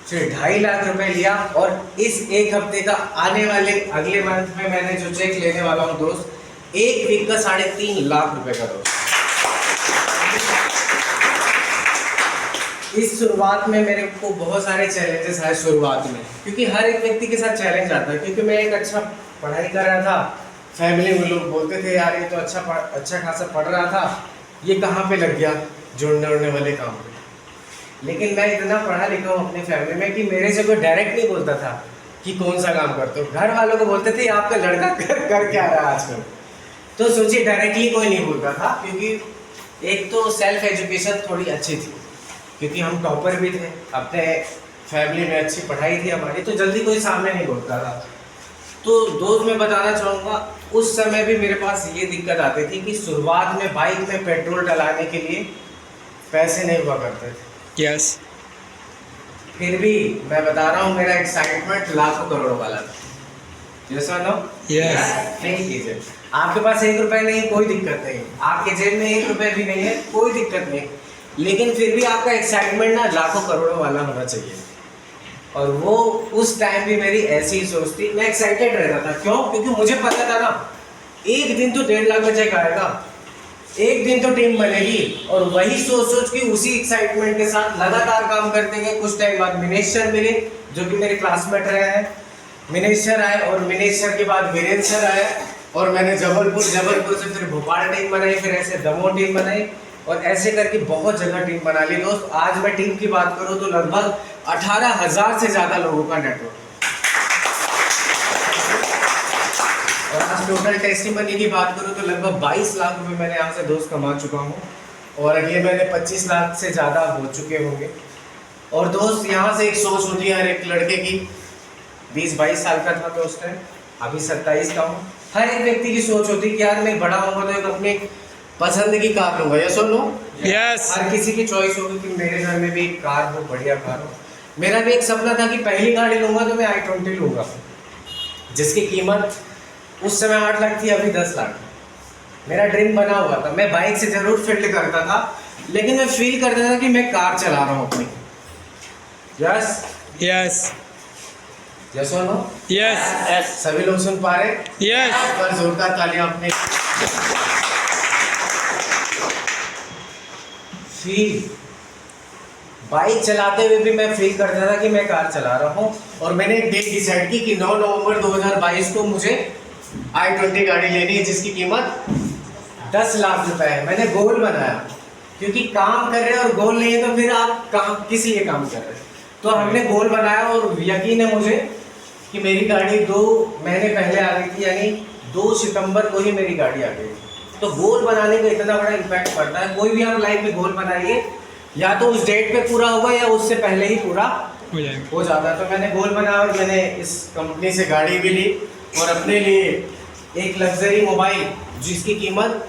फिर 2.5 लाख रुपए लिया। और इस 1 हफ्ते का आने वाले अगले मंथ में मैंने जो चेक लेने वाला हूँ दोस्त, 1 वीक का 3.5 लाख रुपए का दोस्त। इस शुरुआत में मेरे को बहुत सारे चैलेंजेस आए शुरुआत में, क्योंकि हर एक व्यक्ति के साथ चैलेंज आता है। क्योंकि मैं एक अच्छा पढ़ाई कर रहा था, फैमिली में लोग बोलते थे यार ये तो अच्छा खासा पढ़ रहा था, ये कहाँ पे लग गया जोड़ने उड़ने वाले काम पे। लेकिन मैं इतना पढ़ा लिखा हूँ अपनी फैमिली में कि मेरे से कोई डायरेक्ट नहीं बोलता था कि कौन सा काम करते हो। घर वालों को बोलते थे आपका लड़का कर क्या रहा है आजकल। तो सोचिए डायरेक्टली कोई नहीं बोलता था, क्योंकि एक तो सेल्फ एजुकेशन थोड़ी अच्छी थी, क्योंकि हम टॉपर भी थे, अपने फैमिली में अच्छी पढ़ाई थी हमारी, तो जल्दी कोई सामने नहीं बोलता था। तो दोस्त मैं बताना चाहूँगा उस समय भी मेरे पास ये दिक्कत आती थी कि शुरुआत में बाइक में पेट्रोल डलाने के लिए पैसे नहीं हुआ करते थे। यस। फिर भी मैं बता रहा हूँ मेरा एक्साइटमेंट लाखों करोड़ों वाला था। यस और नो? यस। थिंक कीजिए, आपके पास 1 रुपये नहीं, कोई दिक्कत नहीं, आपके जेब में 1 रुपये भी नहीं है, कोई दिक्कत नहीं, लेकिन फिर भी आपका एक्साइटमेंट ना लाखों करोड़ों वाला होना चाहिए। और वो उस टाइम भी मेरी ऐसी ही सोच थी, मैं एक्साइटेड रहता था। क्यों? क्योंकि मुझे पता था ना एक दिन तो 1.5 लाख का चेक आएगा, एक दिन तो टीम बनेगी। और वही सोच के उसी एक्साइटमेंट के साथ लगातार काम करते गए। कुछ टाइम बाद मिनेश सर मिले, जो कि मेरे क्लासमेट रहे हैं। मिनेश सर आए और मिनेश सर के बाद वीरेंद्र सर आए, और मैंने जबलपुर से फिर भोपाल टीम बनाई, फिर ऐसे दमोह टीम बनाई, और ऐसे करके बहुत जगह टीम बना ली दोस्त। आज मैं टीम की बात करूं तो लगभग 18,000 से ज़्यादा लोगों का नेटवर्क। और आज टोटल टेस्टिमनी की बात करूं तो लगभग 22 लाख रुपए मैंने यहाँ से दोस्त कमा चुका हूँ, और अगले महीने 25 लाख से ज़्यादा हो चुके होंगे। और दोस्त यहाँ से एक सोच होती है हर एक लड़के की, 20-22 साल का था तो उस टाइम, अभी 27 का हूँ। हर एक व्यक्ति की सोच होती है कि यार मैं बड़ा होऊंगा तो एक अपनी पसंद की कार लूंगा। यस और नो? यस। हर किसी की चॉइस होगी कि मेरे घर में भी एक कार हो, बढ़िया कार हो। मेरा भी एक सपना था कि पहली गाड़ी लूंगा तो मैं i20 लूंगा, जिसकी कीमत उस समय 8 लाख थी, अभी 10 लाख। मेरा ड्रीम बना हुआ था। मैं बाइक से जरूर फील्ड करता था, लेकिन मैं फील करता था कि मैं कार चला रहा हूँ अपनी। Yes yes. यस और नो? यस। सभी लोग सुन पा रहे? यस। पर जोरदार तालियां अपने। फील, बाइक चलाते हुए भी मैं फील करता था कि मैं कार चला रहा हूँ। और मैंने एक डेट डिसाइड की कि 9 नवंबर 2022 को मुझे i20 गाड़ी लेनी है, जिसकी कीमत 10 लाख रुपए है। मैंने गोल बनाया, क्योंकि काम कर रहे हैं और गोल नहीं है तो फिर आप काम किस लिए काम कर रहे हैं। तो हमने गोल बनाया, और यकीन है मुझे कि मेरी गाड़ी 2 महीने पहले आ गई थी, यानी 2 सितंबर को ही मेरी गाड़ी आ गई थी। तो गोल बनाने का इतना बड़ा इम्पैक्ट पड़ता है। कोई भी आप लाइफ में गोल बनाइए, या तो उस डेट पे पूरा होगा या उससे पहले ही पूरा हो जाता है। तो मैंने गोल बनाया और मैंने इस कंपनी से गाड़ी भी ली, और अपने लिए एक लग्जरी मोबाइल जिसकी कीमत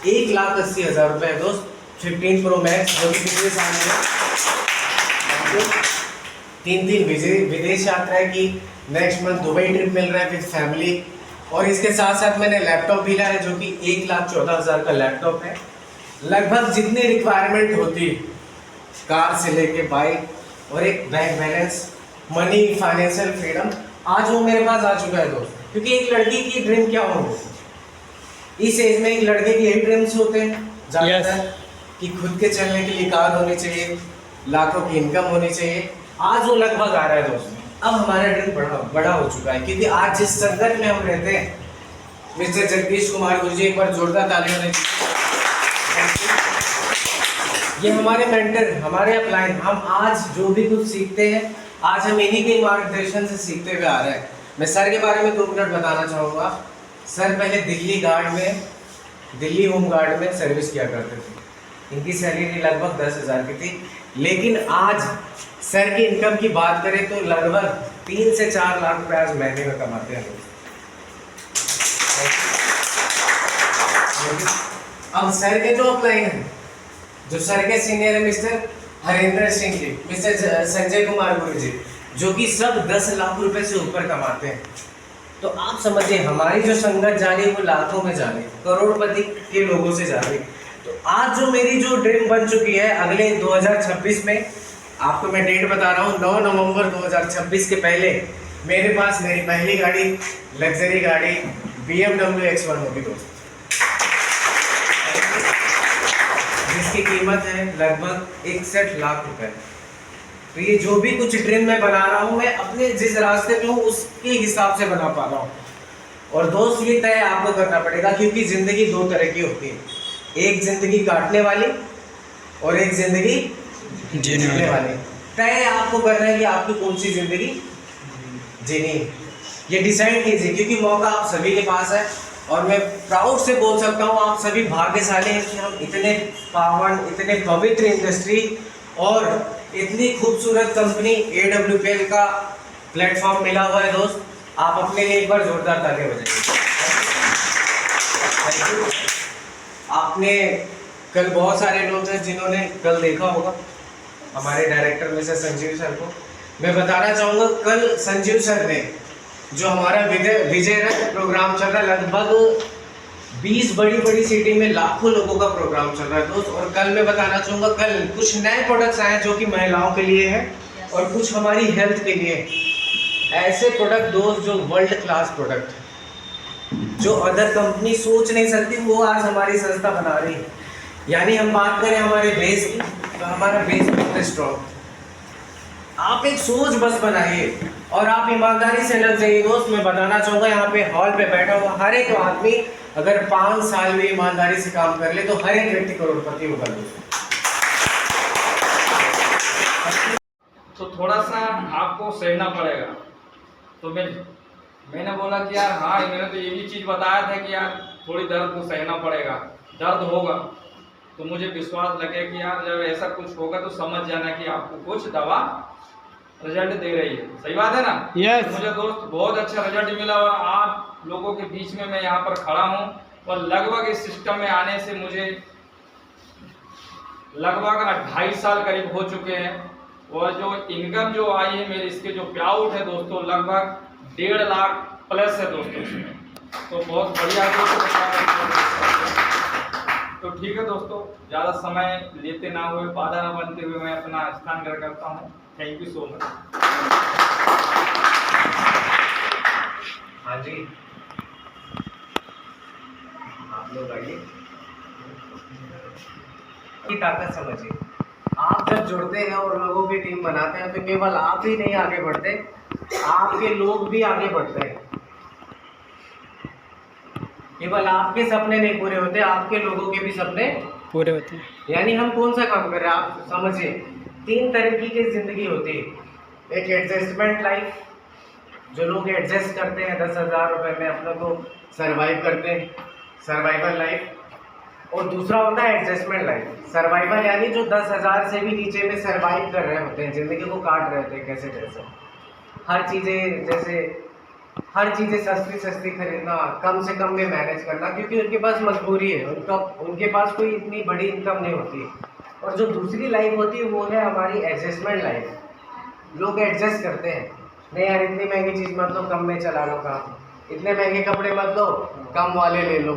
1,80,000 रुपये है दोस्त, 15 Pro Max, जो कि पिछले साल में 3 विदेश यात्राएं की। नेक्स्ट मंथ दुबई ट्रिप मिल रहा है विद फैमिली। और इसके साथ साथ मैंने लैपटॉप भी लिया है, जो कि 1,14,000 का लैपटॉप है। लगभग जितनी रिक्वायरमेंट होती कार से लेके बाइक, और एक bank balance money, financial freedom, आज वो मेरे पास आ चुका है दोस्त। क्योंकि एक लड़की की ड्रीम क्या होगी, इस एज में एक लड़के के यही ड्रीम्स होते हैं ज्यादातर, कि खुद के चलने के लिए कार होनी चाहिए, लाखों की इनकम होनी चाहिए। आज वो लगभग आ रहा है दोस्त। अब हमारा ड्रीम बड़ा हो चुका है, क्योंकि आज जिस संकट में हम रहते हैं, मिस्टर जगदीश कुमार गुरु जी, एक बार जोरदार तालियों ने, ये हमारे मेंटर, हमारे अपलाइन, हम आज जो भी कुछ सीखते हैं, आज हम इन्हीं के मार्गदर्शन से सीखते हुए आ रहे हैं। मैं सर के बारे में 2 मिनट बताना चाहूँगा। सर पहले दिल्ली होम गार्ड में सर्विस किया करते थे। इनकी सैलरी लगभग 10,000 की थी, लेकिन आज सर की इनकम की बात करें तो लगभग 3 से 4 लाख रुपए आज महीने में कमाते हैं। अब सर के जो अपलाइन है, जो सर के सीनियर है मिस्टर हरेंद्र सिंह जी, मिस्टर संजय कुमार गुरु जी, जो कि सब 10 लाख रुपए से ऊपर कमाते हैं। तो आप समझिए हमारी जो संगत जा रही है वो लाखों में जा रही है, करोड़पति के लोगों से जा रही है। तो आज जो मेरी जो ड्रीम बन चुकी है, अगले 2026 में, आपको मैं डेट बता रहा हूँ, 9 नवंबर 2026 के पहले मेरे पास मेरी पहली गाड़ी, लग्जरी गाड़ी BMW X1 होगी दोस्त, जिसकी कीमत है लगभग 61 लाख रुपए। तो ये जो भी कुछ ड्रीम मैं बना रहा हूँ, मैं अपने जिस रास्ते पे हूँ उसके हिसाब से बना पा रहा हूँ। और दोस्त ये तय आपको करना पड़ेगा, क्योंकि ज़िंदगी 2 तरह की होती है, एक ज़िंदगी काटने वाली और एक ज़िंदगी जीने वाली। तय आपको करना है कि आपकी कौन सी ज़िंदगी जीनी है, ये डिसाइड कीजिए, क्योंकि मौका आप सभी के पास है। और मैं प्राउड से बोल सकता हूँ, आप सभी भाग्यशाली हैं कि हम इतने पावन, इतने पवित्र इंडस्ट्री और इतनी खूबसूरत कंपनी AWPL का प्लेटफॉर्म मिला हुआ है दोस्त। आप अपने लिए एक बार जोरदार तालियां बजाइए। आपने कल बहुत सारे लोग हैं जिन्होंने कल देखा होगा हमारे डायरेक्टर मिस्टर संजीव सर को। मैं बताना चाहूँगा, कल संजीव सर ने जो हमारा विजय रथ प्रोग्राम चल रहा है, लगभग 20 बड़ी सिटी में लाखों लोगों का प्रोग्राम चल रहा है दोस्त। और कल मैं बताना चाहूँगा, कल कुछ नए प्रोडक्ट्स आए जो कि महिलाओं के लिए है और कुछ हमारी हेल्थ के लिए। ऐसे प्रोडक्ट दोस्त जो वर्ल्ड क्लास प्रोडक्ट, जो अदर कंपनी सोच नहीं सकती, वो आज हमारी संस्था बना रही है। यानी हम बात करें हमारे बेस की, तो हमारा बेस बहुत स्ट्रॉन्ग। आप एक सोच बस बनाइए और आप ईमानदारी से लग जाइए दोस्त। मैं बताना चाहूँगा, यहाँ पे हॉल पे बैठा हुआ हर एक आदमी अगर 5 साल में ईमानदारी से काम कर ले तो हर एक व्यक्ति करोड़पति होगा दोस्त। तो थोड़ा सा आपको सहना पड़ेगा। तो मैंने बोला कि यार हाँ, मैंने तो ये भी चीज़ बताया था कि यार थोड़ी दर्द को सहना पड़ेगा, दर्द होगा। तो मुझे विश्वास लगे कि यार जब ऐसा कुछ होगा तो समझ जाना कि आपको कुछ दवा रिजल्ट दे रही है। सही बात है ना? Yes. मुझे दोस्त बहुत अच्छा रिजल्ट मिला और आप लोगों के बीच में मैं यहाँ पर खड़ा हूँ। और लगभग इस सिस्टम में आने से मुझे लगभग 2.5 साल करीब हो चुके हैं। और जो इनकम जो आई है मेरे, इसके जो पे आउट है दोस्तों, लगभग 1.5 लाख प्लस है दोस्तों इसमें। तो बहुत बढ़िया दोस्तों। तो ठीक है दोस्तों, ज़्यादा समय लेते ना हुए, बाधा ना बनते हुए मैं अपना स्थान ग्रहण करता हूँ। Thank you so much. हाँ जी, आप लोग आइए। की ताकत समझिए, आप जब जुड़ते हैं और लोगों की टीम बनाते हैं तो केवल आप ही नहीं आगे बढ़ते, आपके लोग भी आगे बढ़ते हैं। केवल आपके सपने नहीं पूरे होते, आपके लोगों के भी सपने पूरे होते हैं। यानी हम कौन सा काम कर रहे हैं, आप समझिए। 3 तरह की जिंदगी होती है। एक एडजस्टमेंट लाइफ, जो लोग एडजस्ट करते हैं 10,000 रुपये में अपने को सर्वाइव करते हैं, सर्वाइवल लाइफ। और दूसरा होता है एडजस्टमेंट लाइफ। सर्वाइवल यानी जो 10,000 से भी नीचे में सर्वाइव कर रहे होते हैं, ज़िंदगी को काट रहे होते हैं कैसे कैसे। हर चीज़ें सस्ती खरीदना, कम से कम में मैनेज करना, क्योंकि उनके पास मजबूरी है, उनके पास कोई इतनी बड़ी इनकम नहीं होती। और जो दूसरी लाइफ होती है वो है हमारी एडजस्टमेंट लाइफ। लोग एडजस्ट करते हैं, नहीं यार इतनी महंगी चीज़ मत लो, कम में चला लो काम, इतने महंगे कपड़े मत लो, कम वाले ले लो,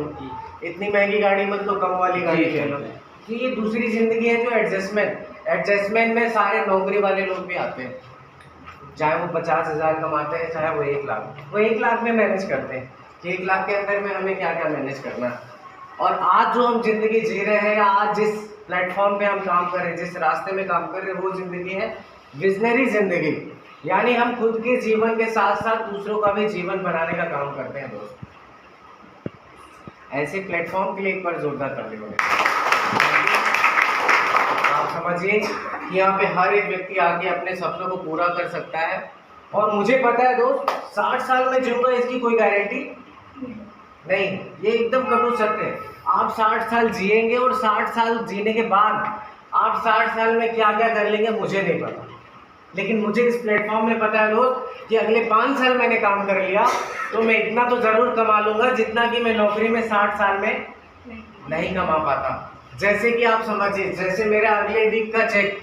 इतनी महंगी गाड़ी मत लो, कम वाली गाड़ी ले लो। तो ये दूसरी ज़िंदगी है जो एडजस्टमेंट में सारे नौकरी वाले लोग भी आते हैं। चाहे वो 50,000 कमाते हैं, चाहे वो 1 लाख, वो 1 लाख में मैनेज करते हैं कि 1 लाख के अंदर में हमें क्या क्या मैनेज करना है। और आज जो हम ज़िंदगी जी रहे हैं, आज जिस प्लेटफॉर्म पे हम काम कर रहे हैं, जिस रास्ते में काम कर रहे हैं, वो ज़िंदगी है विजनरी ज़िंदगी। यानी हम खुद के जीवन के साथ साथ दूसरों का भी जीवन बनाने का काम करते हैं दोस्त। ऐसे प्लेटफॉर्म के लिए एक बार जोरदार ताली बजाएं। आप समझिए कि यहाँ पे हर एक व्यक्ति आके अपने सपनों को पूरा कर सकता है। और मुझे पता है दोस्त, 60 साल में जीऊंगा इसकी कोई गारंटी नहीं, ये एकदम कटु सत्य है। आप 60 साल जिएंगे और 60 साल जीने के बाद आप 60 साल में क्या क्या कर लेंगे मुझे नहीं पता, लेकिन मुझे इस प्लेटफॉर्म में पता है दोस्त कि अगले 5 साल मैंने काम कर लिया तो मैं इतना तो ज़रूर कमा लूँगा जितना कि मैं नौकरी में 60 साल में नहीं कमा पाता। जैसे कि आप समझिए, जैसे मेरा अगले वीक का चेक,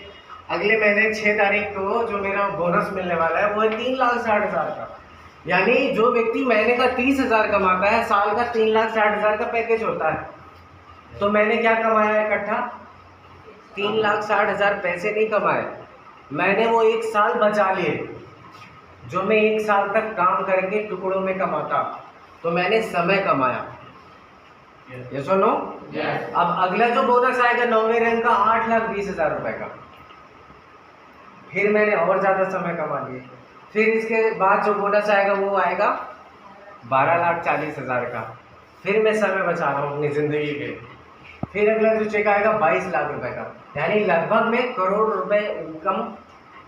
अगले महीने 6 तारीख को जो मेरा बोनस मिलने वाला है वो है 3,60,000 का। यानी जो व्यक्ति महीने का 30,000 कमाता है, साल का 3,60,000 का पैकेज होता है। तो मैंने क्या कमाया है इकट्ठा? 3,60,000 पैसे नहीं कमाए, मैंने वो 1 साल बचा लिए जो मैं 1 साल तक काम करके टुकड़ों में कमाता। तो मैंने समय कमाया। ये सुनो, अब अगला जो बोनस आएगा 9वें रैंक का 8,20,000 रुपए का, फिर मैंने और ज़्यादा समय कमा लिए। फिर इसके बाद जो बोनस आएगा वो आएगा 12,40,000 का, फिर मैं समय बचा रहा हूँ अपनी ज़िंदगी के। फिर अगला जो चेक आएगा 22 लाख रुपए का, यानी लगभग मैं करोड़ रुपए इनकम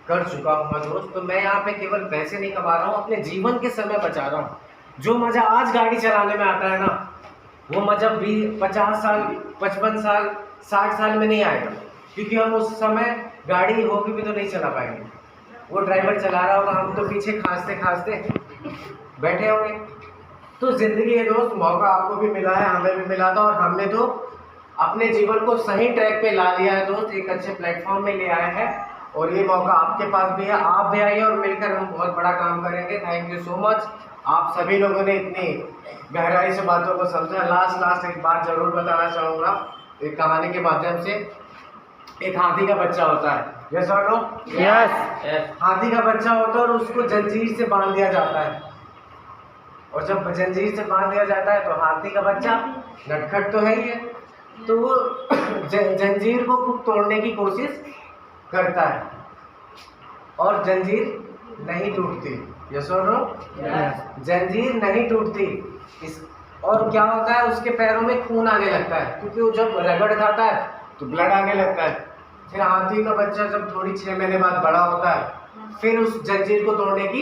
कर चुका हूँ दोस्त। तो मैं यहाँ पे केवल पैसे नहीं कमा रहा हूँ, अपने जीवन के समय बचा रहा हूँ। जो मज़ा आज गाड़ी चलाने में आता है ना, वो मज़ा 50 साल, 55 साल, 60 साल में नहीं आएगा, क्योंकि हम उस समय गाड़ी होगी भी तो नहीं चला पाएंगे। वो ड्राइवर चला रहा होगा, हम तो पीछे खांसते खांसते बैठे होंगे। तो ज़िंदगी है दोस्त, मौका आपको भी मिला है, हमें भी मिला था, और हमने तो अपने जीवन को सही ट्रैक पे ला लिया है दोस्त, एक अच्छे प्लेटफॉर्म में ले आए हैं। और ये मौका आपके पास भी है, आप भी आइए और मिलकर हम बहुत बड़ा काम करेंगे। थैंक यू सो मच, आप सभी लोगों ने इतनी गहराई से बातों को समझा। लास्ट एक बात ज़रूर बताना चाहूँगा, एक कहानी के माध्यम से। एक हाथी का बच्चा होता है, यस और नो? यस। हाथी का बच्चा होता है और उसको जंजीर से बांध दिया जाता है। और जब जंजीर से बांध दिया जाता है तो हाथी का बच्चा नटखट तो है ही है, तो वो जंजीर को खूब तोड़ने की कोशिश करता है और जंजीर नहीं टूटती। यस और नो? जंजीर नहीं टूटती। इस और क्या होता है, उसके पैरों में खून आने लगता है, क्योंकि वो जब रगड़ खाता है तो ब्लड आने लगता है। फिर हाथी का बच्चा जब थोड़ी 6 महीने बाद बड़ा होता है, फिर उस जंजीर को तोड़ने की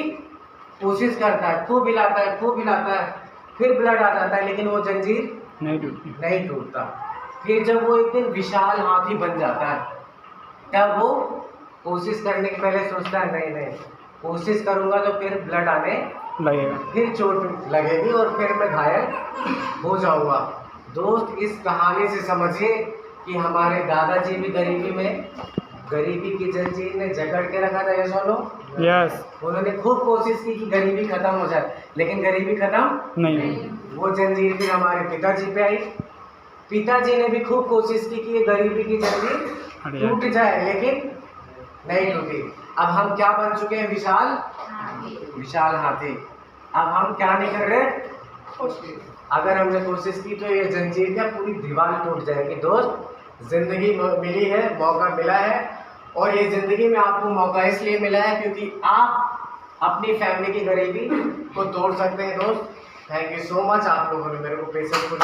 कोशिश करता है, खूब हिलाता है, खूब हिलाता है, फिर ब्लड आ जाता है, लेकिन वो जंजीर नहीं टूटता। फिर जब वो एक दिन विशाल हाथी बन जाता है, तब वो कोशिश करने के पहले सोचता है नहीं कोशिश करूँगा तो फिर ब्लड आने लगेगा, फिर चोट लगेगी और फिर मैं घायल हो जाऊँगा। दोस्त, इस कहानी से समझिए कि हमारे दादाजी भी गरीबी की जंजीर ने जकड़ के रखा था। ये सुनो, यस। उन्होंने खूब कोशिश की कि गरीबी खत्म हो जाए, लेकिन गरीबी खत्म नहीं। वो जंजीर फिर हमारे पिताजी पे आई। पिताजी ने भी खूब कोशिश की कि ये गरीबी की जंजीर टूट जाए, लेकिन नहीं टूटी। अब हम क्या बन चुके हैं? विशाल हाथी। अब हम क्या नहीं कर रहे? अगर हमने कोशिश की तो ये जंजीर क्या पूरी दीवार टूट जाएगी। दोस्त, जिंदगी मिली है, मौका मिला है, और ये ज़िंदगी में आपको मौका इसलिए मिला है क्योंकि आप अपनी फैमिली की गरीबी को तोड़ सकते हैं। दोस्त, थैंक यू सो मच, आप लोगों ने मेरे को पेशेंस को